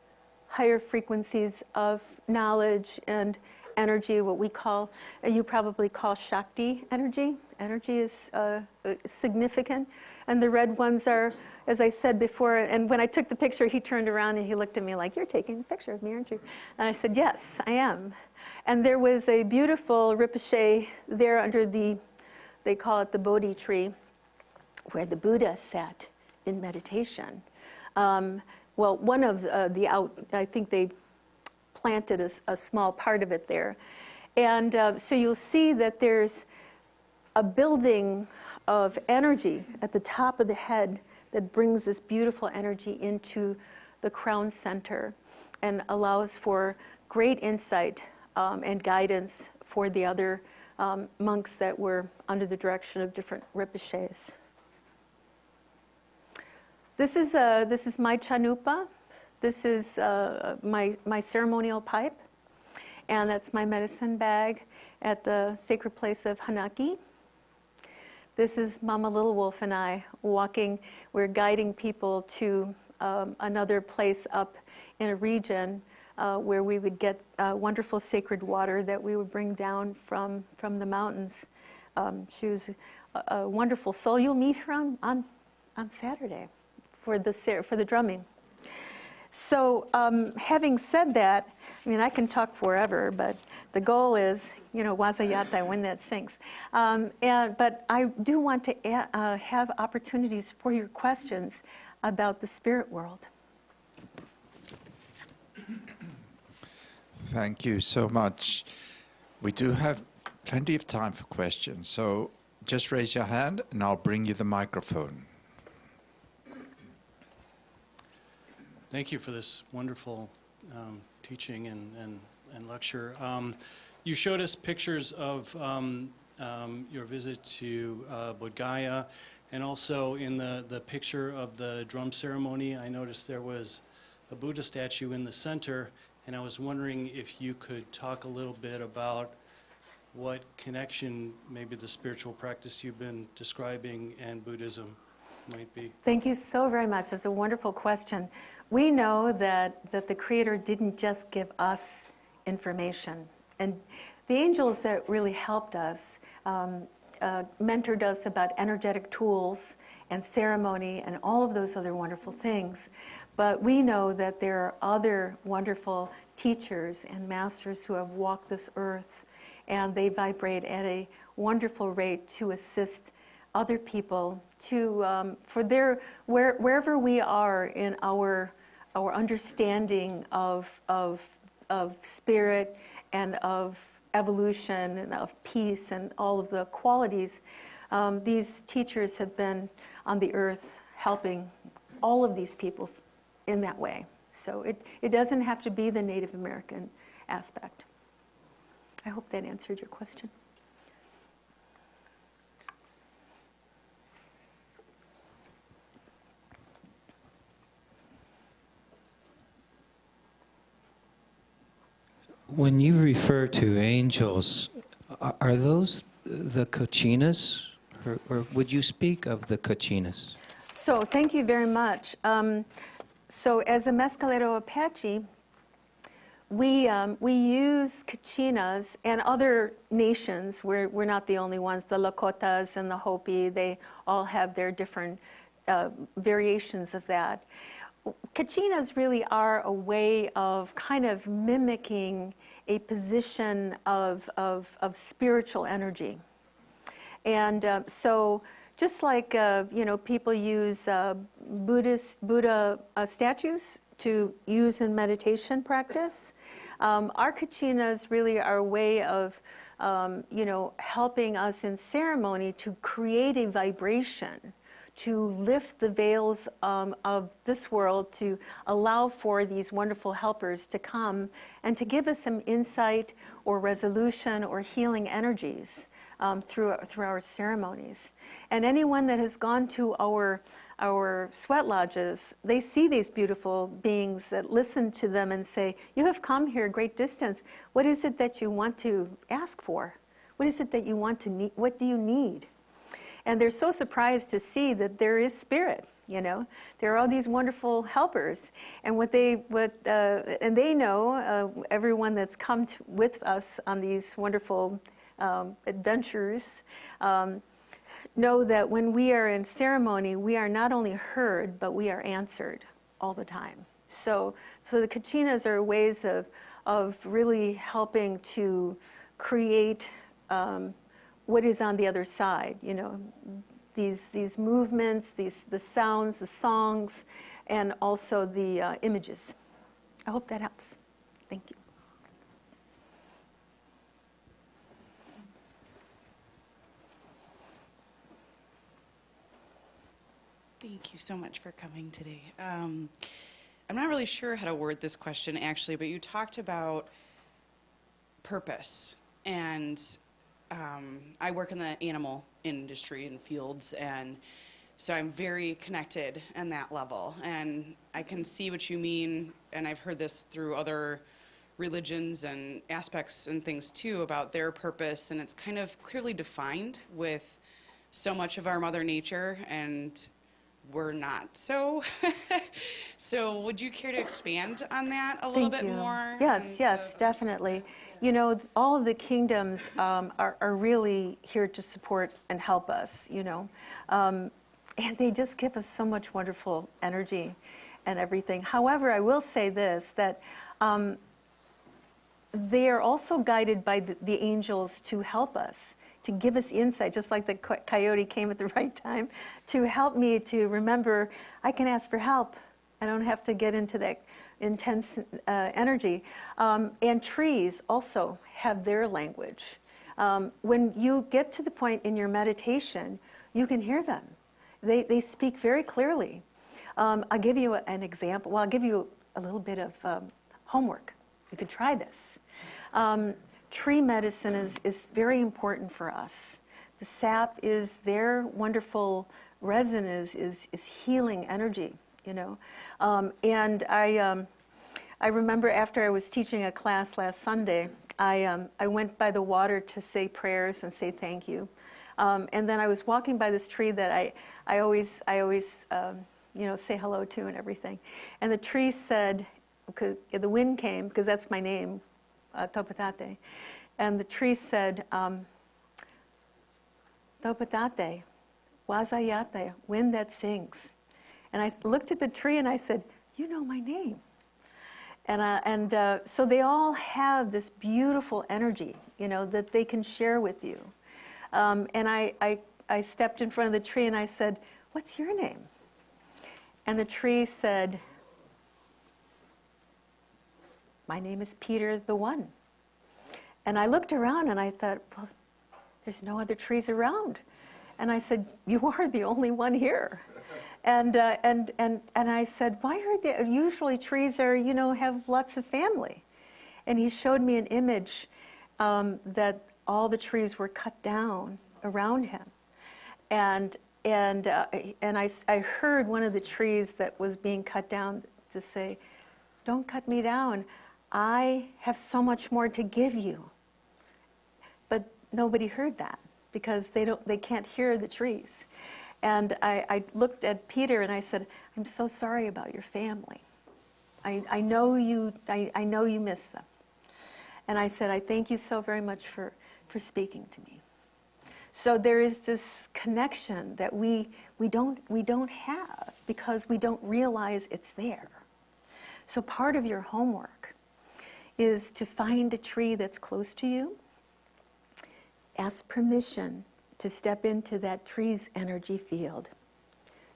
higher frequencies of knowledge and energy, what we call, you probably call Shakti energy. Energy is significant. And the red ones are, as I said before, and when I took the picture, he turned around and he looked at me like, "You're taking a picture of me, aren't you?" And I said, "Yes, I am." And there was a beautiful Rinpoche there under they call it the Bodhi tree, where the Buddha sat in meditation. Well, one of I think they planted a small part of it there. And so you'll see that there's a building of energy at the top of the head that brings this beautiful energy into the crown center and allows for great insight and guidance for the other monks that were under the direction of different Rinpoches. This is my chanupa. This is my ceremonial pipe, and that's my medicine bag at the sacred place of Hanaki. This is Mama Little Wolf and I walking. We're guiding people to another place up in a region where we would get wonderful sacred water that we would bring down from the mountains. She was a wonderful soul. You'll meet her on Saturday for the drumming. So having said that, I mean, I can talk forever, but the goal is, Wazayata, when that sinks. But I do want to have opportunities for your questions about the spirit world.
Thank you so much. We do have plenty of time for questions, so just raise your hand and I'll bring you the microphone.
Thank you for this wonderful teaching and lecture. You showed us pictures of your visit to Bodh Gaya, and also in the picture of the drum ceremony, I noticed there was a Buddha statue in the center, and I was wondering if you could talk a little bit about what connection maybe the spiritual practice you've been describing and Buddhism might be.
Thank you so very much. That's a wonderful question. We know that the Creator didn't just give us information. And the angels that really helped us, mentored us about energetic tools and ceremony and all of those other wonderful things. But we know that there are other wonderful teachers and masters who have walked this earth, and they vibrate at a wonderful rate to assist other people to wherever we are in our understanding of spirit and of evolution and of peace and all of the qualities. These teachers have been on the earth helping all of these people in that way. So it doesn't have to be the Native American aspect. I hope that answered your question.
When you refer to angels, are those the Kachinas, or would you speak of the Kachinas?
So thank you very much. So as a Mescalero Apache, we use Kachinas and other nations. We're not the only ones. The Lakotas and the Hopi, they all have their different variations of that. Kachinas really are a way of kind of mimicking a position of spiritual energy. And so just like, people use Buddha statues to use in meditation practice, our Kachinas really are a way of, helping us in ceremony to create a vibration, to lift the veils of this world, to allow for these wonderful helpers to come and to give us some insight or resolution or healing energies through our ceremonies. And anyone that has gone to our sweat lodges, they see these beautiful beings that listen to them and say, "You have come here a great distance. What is it that you want to ask for? What is it that you want to need? What do you need?" And they're so surprised to see that there is spirit. There are all these wonderful helpers, and and they know, everyone that's come with us on these wonderful adventures, know that when we are in ceremony, we are not only heard, but we are answered all the time. So the Kachinas are ways of really helping to create what is on the other side, these movements, the sounds, the songs, and also the images. I hope that helps. Thank you.
Thank you so much for coming today. I'm not really sure how to word this question, actually, but you talked about purpose. And I work in the animal industry and fields, and so I'm very connected on that level. And I can see what you mean, and I've heard this through other religions and aspects and things too about their purpose, and it's kind of clearly defined with so much of our Mother Nature, and we're not so So would you care to expand on that a little
Thank
bit
you.
more?
Yes,
And,
yes, definitely. You know, all of the kingdoms are really here to support and help us, you know. And they just give us so much wonderful energy and everything. However, I will say this, that they are also guided by the angels to help us, to give us insight, just like the coyote came at the right time, to help me to remember I can ask for help. I don't have to get into that intense energy. And trees also have their language. When you get to the point in your meditation, you can hear them. They speak very clearly. I'll give you an example. Well, I'll give you a little bit of homework. You could try this. Tree medicine is very important for us. The sap is their wonderful resin is healing energy, you know. And I remember after I was teaching a class last Sunday, I went by the water to say prayers and say thank you. And then I was walking by this tree that I always you know, say hello to and everything. And the tree said, because the wind came, because that's my name, Topa Tate. And the tree said, Topa Tate, wazayate, wind that sings. And I looked at the tree and I said, you know my name. And so they all have this beautiful energy, you know, that they can share with you. And I stepped in front of the tree and I said, what's your name? And the tree said, my name is Peter the One. And I looked around and I thought, well, there's no other trees around. And I said, you are the only one here. And I said, why are there, usually trees are, you know, have lots of family. And he showed me an image that all the trees were cut down around him. And I heard one of the trees that was being cut down to say, don't cut me down. I have so much more to give you. But nobody heard that because they can't hear the trees. And I looked at Peter and I said, I'm so sorry about your family. I know you miss them. And I said, I thank you so very much for speaking to me. So there is this connection that we don't have because we don't realize it's there. So part of your homework is to find a tree that's close to you, ask permission to step into that tree's energy field.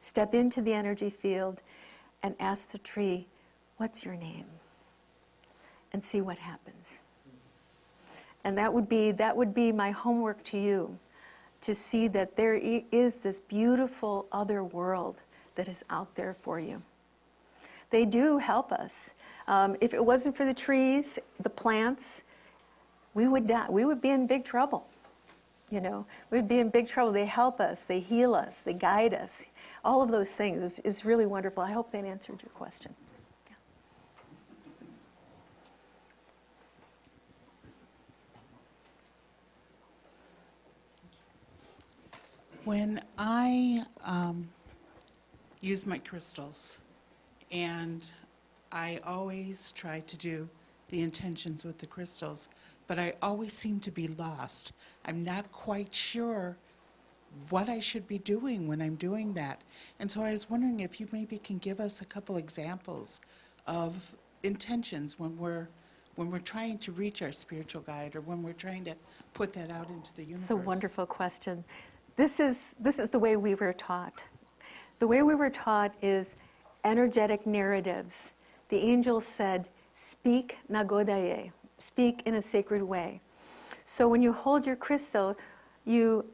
Step into the energy field and ask the tree, what's your name? And see what happens. And that would be my homework to you, to see that there is this beautiful other world that is out there for you. They do help us. If it wasn't for the trees, the plants, we would die. We would be in big trouble. You know, we'd be in big trouble. They help us, they heal us, they guide us. All of those things is really wonderful. I hope that answered your question. Yeah.
When I use my crystals, and I always try to do the intentions with the crystals, but I always seem to be lost. I'm not quite sure what I should be doing when I'm doing that. And so I was wondering if you maybe can give us a couple examples of intentions when we're trying to reach our spiritual guide or when we're trying to put that out into the universe.
It's a wonderful question. This is the way we were taught. The way we were taught is energetic narratives. The angels said, speak nagodaye, speak in a sacred way. So when you hold your crystal, you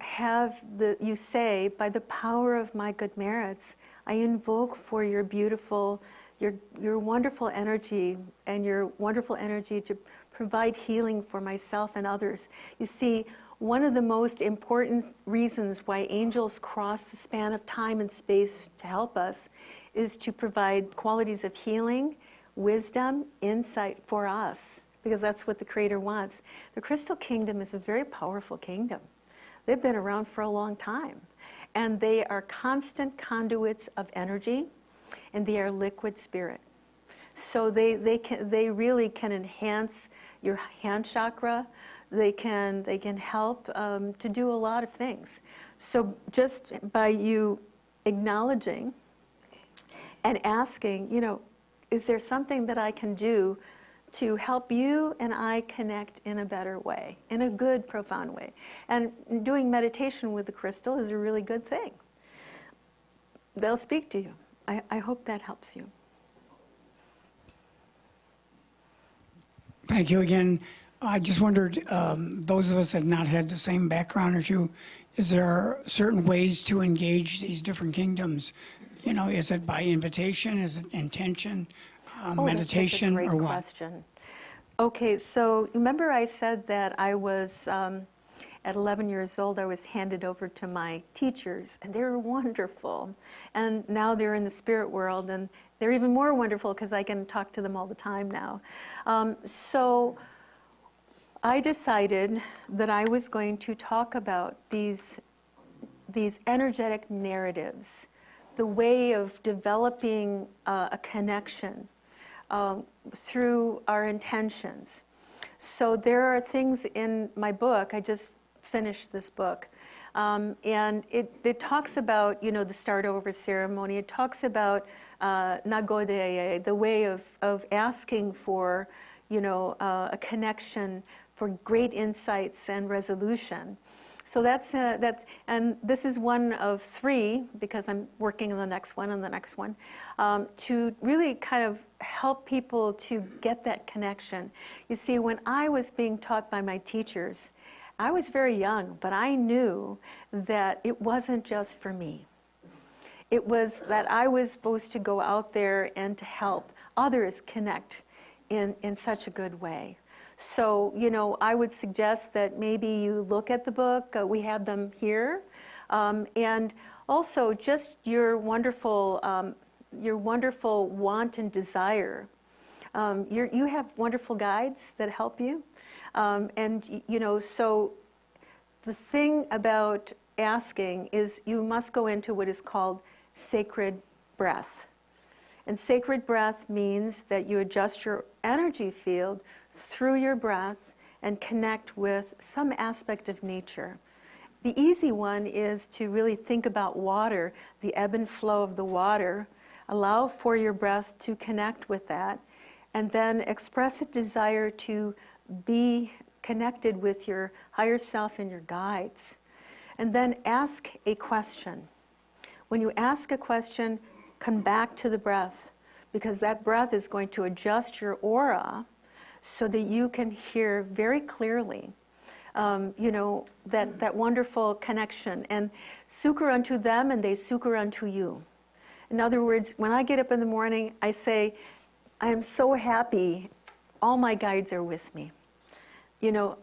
say, by the power of my good merits, I invoke for your beautiful, your wonderful energy and your wonderful energy to provide healing for myself and others. You see, one of the most important reasons why angels cross the span of time and space to help us is to provide qualities of healing, wisdom, insight for us, because that's what the Creator wants. The Crystal Kingdom is a very powerful kingdom. They've been around for a long time, and they are constant conduits of energy. and they are liquid spirit. So they really can enhance your hand chakra. They can help to do a lot of things. So just by you acknowledging and asking, is there something that I can do to help you and I connect in a better way, in a good, profound way? And doing meditation with the crystal is a really good thing. They'll speak to you. I hope that helps you.
Thank you again. I just wondered, those of us that have not had the same background as you, is there certain ways to engage these different kingdoms? Is it by invitation? Is it intention, meditation,
that's such a
or
great
what?
question. Okay, so remember I said that I was, at 11 years old, I was handed over to my teachers, and they were wonderful. And now they're in the spirit world, and they're even more wonderful because I can talk to them all the time now. So I decided that I was going to talk about these energetic narratives, the way of developing a connection through our intentions. So there are things in my book, I just finished this book, and it talks about, the start over ceremony. It talks about Nagodeye, the way of asking for, a connection for great insights and resolution. So that's and this is one of 3, because I'm working on the next one and the next one, to really kind of help people to get that connection. You see, when I was being taught by my teachers, I was very young, but I knew that it wasn't just for me. It was that I was supposed to go out there and to help others connect in such a good way. So, I would suggest that maybe you look at the book. We have them here. And also just your wonderful want and desire. You have wonderful guides that help you. So the thing about asking is you must go into what is called sacred breath. And sacred breath means that you adjust your energy field through your breath and connect with some aspect of nature. The easy one is to really think about water, the ebb and flow of the water. Allow for your breath to connect with that, and then express a desire to be connected with your higher self and your guides. And then ask a question. When you ask a question, come back to the breath, because that breath is going to adjust your aura so that you can hear very clearly, that wonderful connection. And succor unto them, and they succor unto you. In other words, when I get up in the morning, I say, I am so happy all my guides are with me.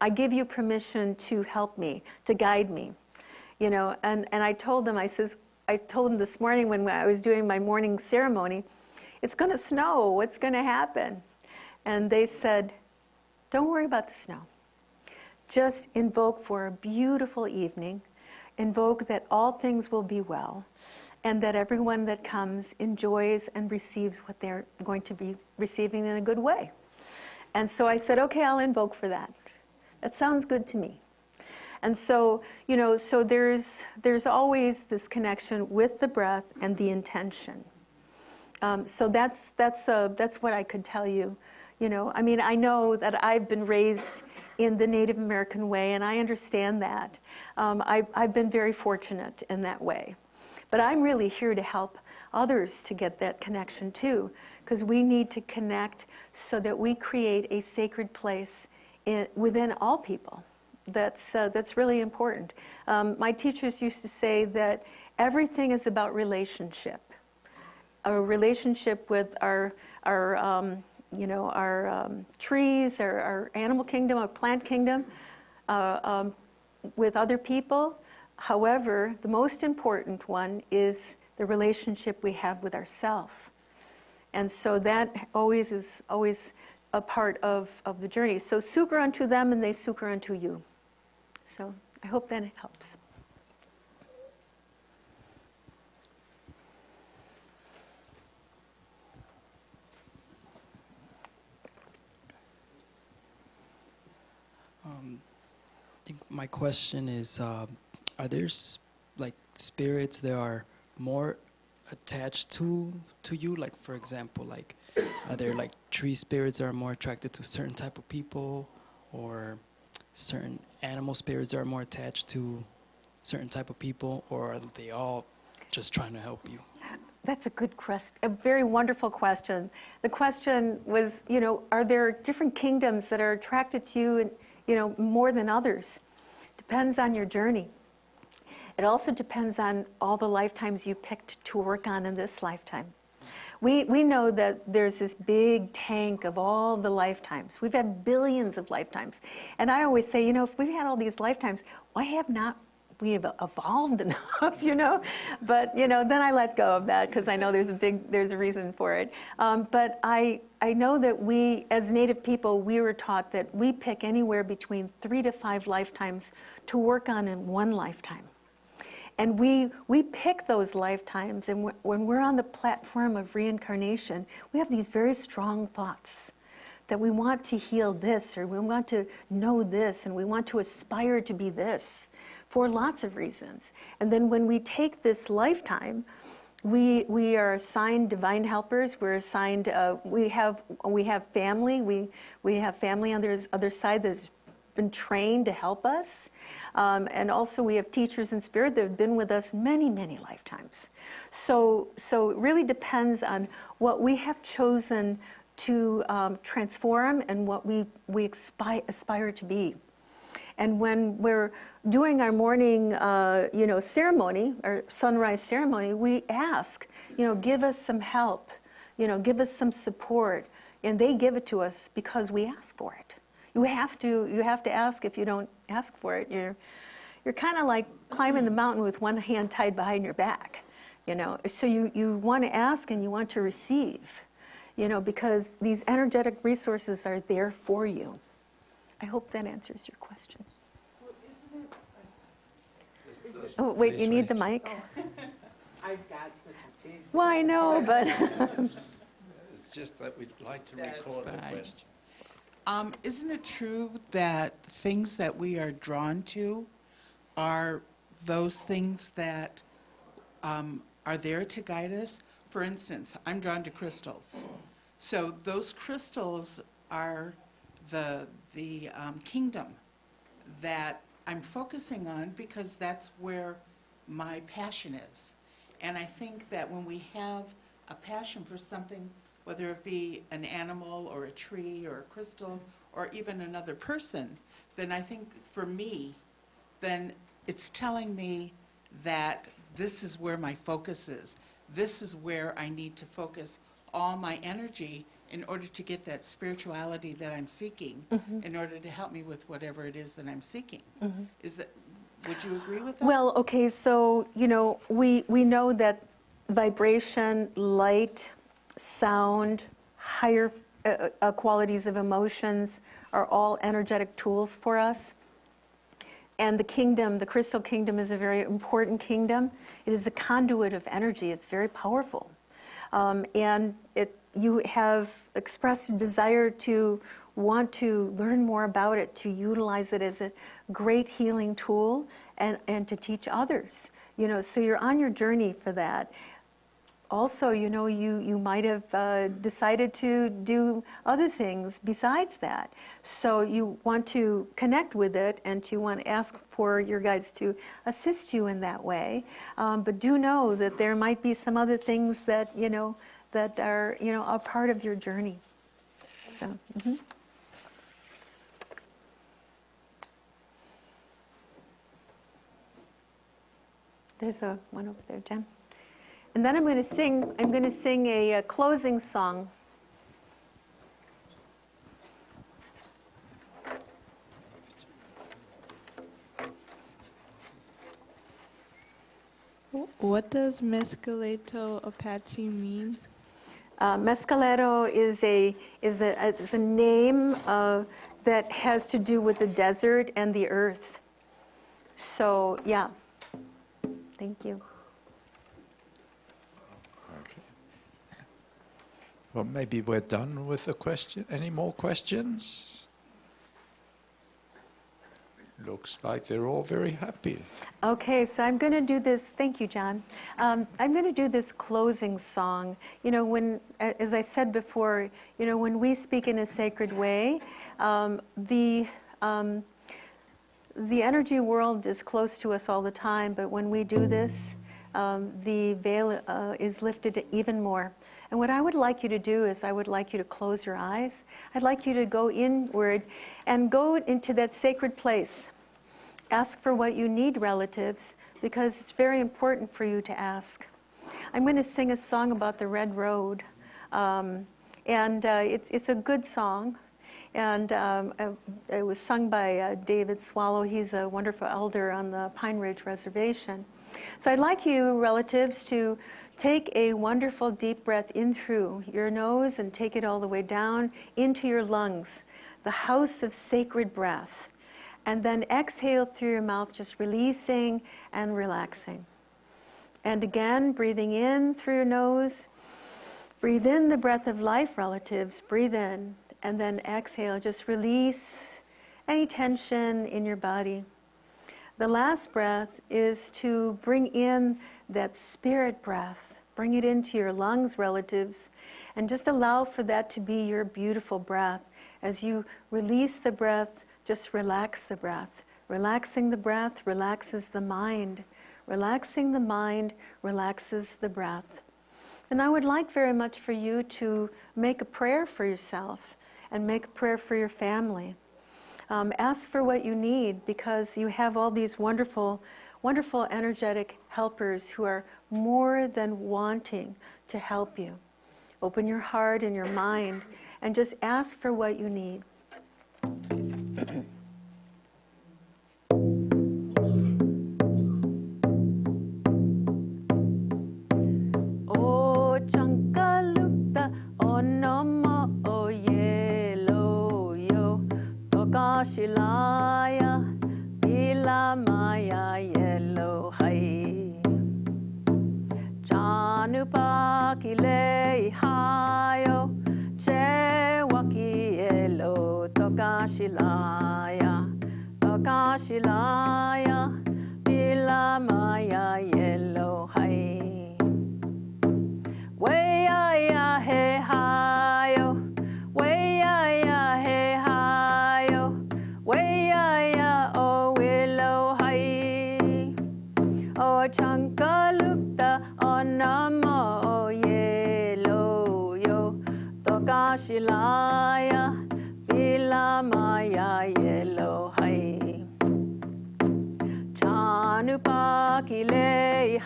I give you permission to help me, to guide me. And I told them, I told them this morning when I was doing my morning ceremony, it's going to snow, what's going to happen? And they said, don't worry about the snow. Just invoke for a beautiful evening, invoke that all things will be well, and that everyone that comes enjoys and receives what they're going to be receiving in a good way. And so I said, okay, I'll invoke for that. That sounds good to me. And so, so there's always this connection with the breath and the intention. So that's what I could tell you. I know that I've been raised in the Native American way, and I understand that. I've been very fortunate in that way. But I'm really here to help others to get that connection too, because we need to connect so that we create a sacred place within all people. That's really important. My teachers used to say that everything is about relationship. A relationship with our trees, our animal kingdom, our plant kingdom, with other people. However, the most important one is the relationship we have with ourself. And so that is always a part of the journey. So succor unto them, and they succor unto you. So I hope that helps.
think my question is, are there like spirits that are more attached to you? Like, for example, like, are there like tree spirits that are more attracted to certain type of people, or certain animal spirits that are more attached to certain type of people, or are they all just trying to help you?
That's a good question, a very wonderful question. The question was, are there different kingdoms that are attracted to you, and, more than others? Depends on your journey. It also depends on all the lifetimes you picked to work on in this lifetime. We know that there's this big tank of all the lifetimes. We've had billions of lifetimes. And I always say, if we've had all these lifetimes, why have not we have evolved enough, But, then I let go of that because I know there's a reason for it. But I know that we, as Native people, we were taught that we pick anywhere between 3 to 5 lifetimes to work on in one lifetime. And we pick those lifetimes, and when we're on the platform of reincarnation, we have these very strong thoughts that we want to heal this, or we want to know this, and we want to aspire to be this, for lots of reasons. And then when we take this lifetime, we are assigned divine helpers. We're assigned, we have family. We have family on the other side that's been trained to help us. And also we have teachers in spirit that have been with us many, many lifetimes. So it really depends on what we have chosen to transform and what we aspire to be. And when we're doing our morning, ceremony, our sunrise ceremony, we ask, give us some help, give us some support, and they give it to us because we ask for it. You have to ask. If you don't ask for it, you're kind of like climbing the mountain with one hand tied behind your back, So you want to ask and you want to receive, because these energetic resources are there for you. I hope that answers your question.
Well, isn't it?
Oh, wait, you need the mic?
I've got such a big.
Well, I know, but
It's just that we'd like to record the question.
Isn't it true that things that we are drawn to are those things that are there to guide us? For instance, I'm drawn to crystals. So those crystals are the kingdom that I'm focusing on because that's where my passion is. And I think that when we have a passion for something, whether it be an animal or a tree or a crystal or even another person, then I think for me, then it's telling me that this is where my focus is. This is where I need to focus all my energy in order to get that spirituality that I'm seeking, in order to help me with whatever it is that I'm seeking. Would you agree with that?
well, okay, so, we know that vibration, light, sound, higher qualities of emotions are all energetic tools for us. And the crystal kingdom is a very important kingdom. It is a conduit of energy. It's very powerful. And you have expressed a desire to want to learn more about it, to utilize it as a great healing tool and to teach others. So you're on your journey for that. Also, you might have decided to do other things besides that. So you want to connect with it and you want to ask for your guides to assist you in that way. But do know that there might be some other things that, that are, a part of your journey. So, There's one over there, Jen. And then I'm going to sing a closing song.
What does Mescalero Apache mean?
Mescalero is a name that has to do with the desert and the earth. So, yeah. Thank you.
Okay. Well, maybe we're done with the question. Any more questions? Looks like they're all very happy.
Okay, so I'm going to do this. Thank you, John. I'm going to do this closing song. You know, as I said before, you know, when we speak in a sacred way, the energy world is close to us all the time, but when we do this, the veil is lifted even more. And what I would like you to do is I would like you to close your eyes. I'd like you to go inward and go into that sacred place. Ask for what you need, relatives, because it's very important for you to ask. I'm going to sing a song about the Red Road. It's a good song. And it was sung by David Swallow. He's a wonderful elder on the Pine Ridge Reservation. So I'd like you, relatives, to take a wonderful deep breath in through your nose and take it all the way down into your lungs, the house of sacred breath. And then exhale through your mouth, just releasing and relaxing. And again, breathing in through your nose. Breathe in the breath of life, relatives. Breathe in. And then exhale, just release any tension in your body. The last breath is to bring in that spirit breath. Bring it into your lungs, relatives, and just allow for that to be your beautiful breath. As you release the breath, just relax the breath. Relaxing the breath relaxes the mind. Relaxing the mind relaxes the breath. And I would like very much for you to make a prayer for yourself and make a prayer for your family. Ask for what you need, because you have all these wonderful, wonderful energetic helpers who are more than wanting to help you. Open your heart and your mind and just ask for what you need. O chankalukta onoma o yelo yo tokashilaya bila maya yelo hai chanupakile hayo che waki yelo tokashilaya bila maya yelo hai way ya he hayo way ya he hayo way ya o willow hai o chankalukta onamo o yelo yo tokashilaya bila maya yelo hai chanupakile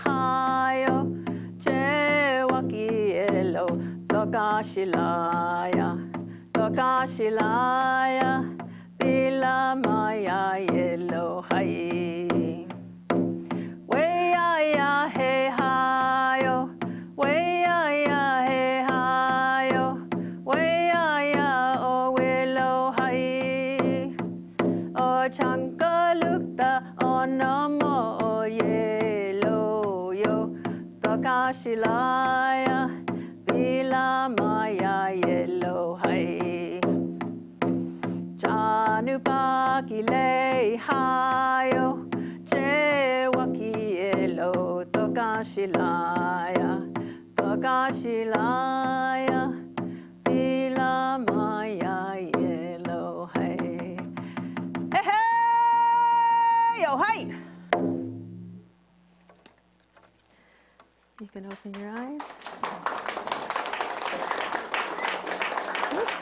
hayo che waki elo tokashilaya bila maya yelo hai way ya he hayo way ya he hayo way ya o willow hai o chankalukta onamo o yelo yo tokashilaya bila maya yelo hai chanupakile hayo che waki elo tokashilaya bila maya yelo hai hey hey yo hai. You can open your eyes. Oops.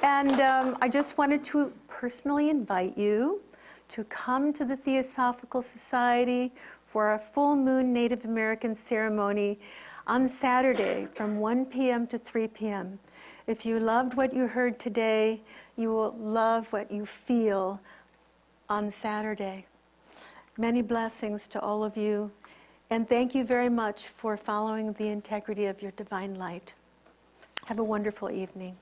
And I just wanted to personally invite you to come to the Theosophical Society for our full moon Native American ceremony on Saturday from 1 p.m. to 3 p.m. If you loved what you heard today, you will love what you feel on Saturday. Many blessings to all of you. And thank you very much for following the integrity of your divine light. Have a wonderful evening.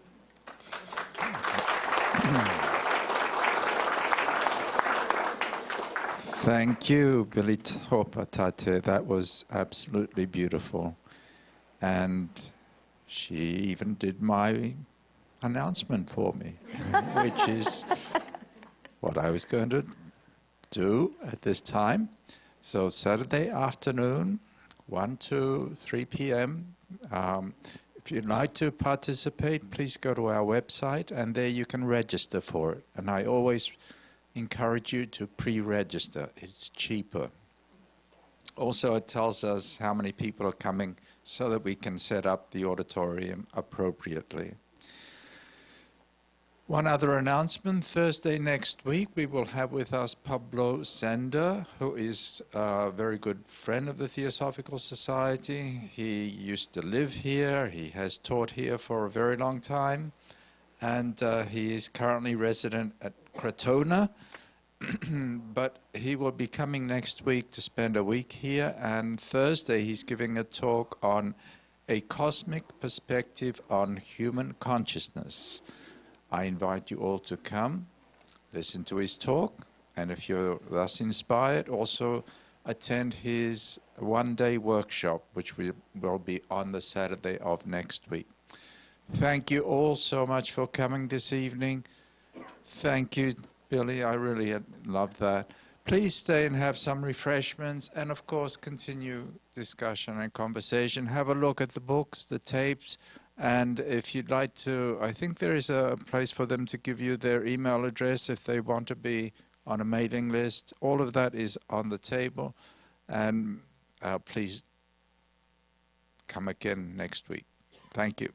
Thank you, Billie Topa Tate. That was absolutely beautiful. And she even did my announcement for me, which is what I was going to do at this time. So Saturday afternoon, 1 to 3 p.m. If you'd like to participate, please go to our website, and there you can register for it. And I always encourage you to pre-register. It's cheaper. Also, it tells us how many people are coming so that we can set up the auditorium appropriately. One other announcement, Thursday next week we will have with us Pablo Sender, who is a very good friend of the Theosophical Society. He used to live here, he has taught here for a very long time, and he is currently resident at Crotona, but he will be coming next week to spend a week here, and Thursday he's giving a talk on a cosmic perspective on human consciousness. I invite you all to come, listen to his talk, and if you're thus inspired, also attend his one-day workshop, which will be on the Saturday of next week. Thank you all so much for coming this evening. Thank you, Billy. I really love that. Please stay and have some refreshments, and of course continue discussion and conversation. Have a look at the books, the tapes, and if you'd like to, I think there is a place for them to give you their email address if they want to be on a mailing list. All of that is on the table, and please come again next week. Thank you.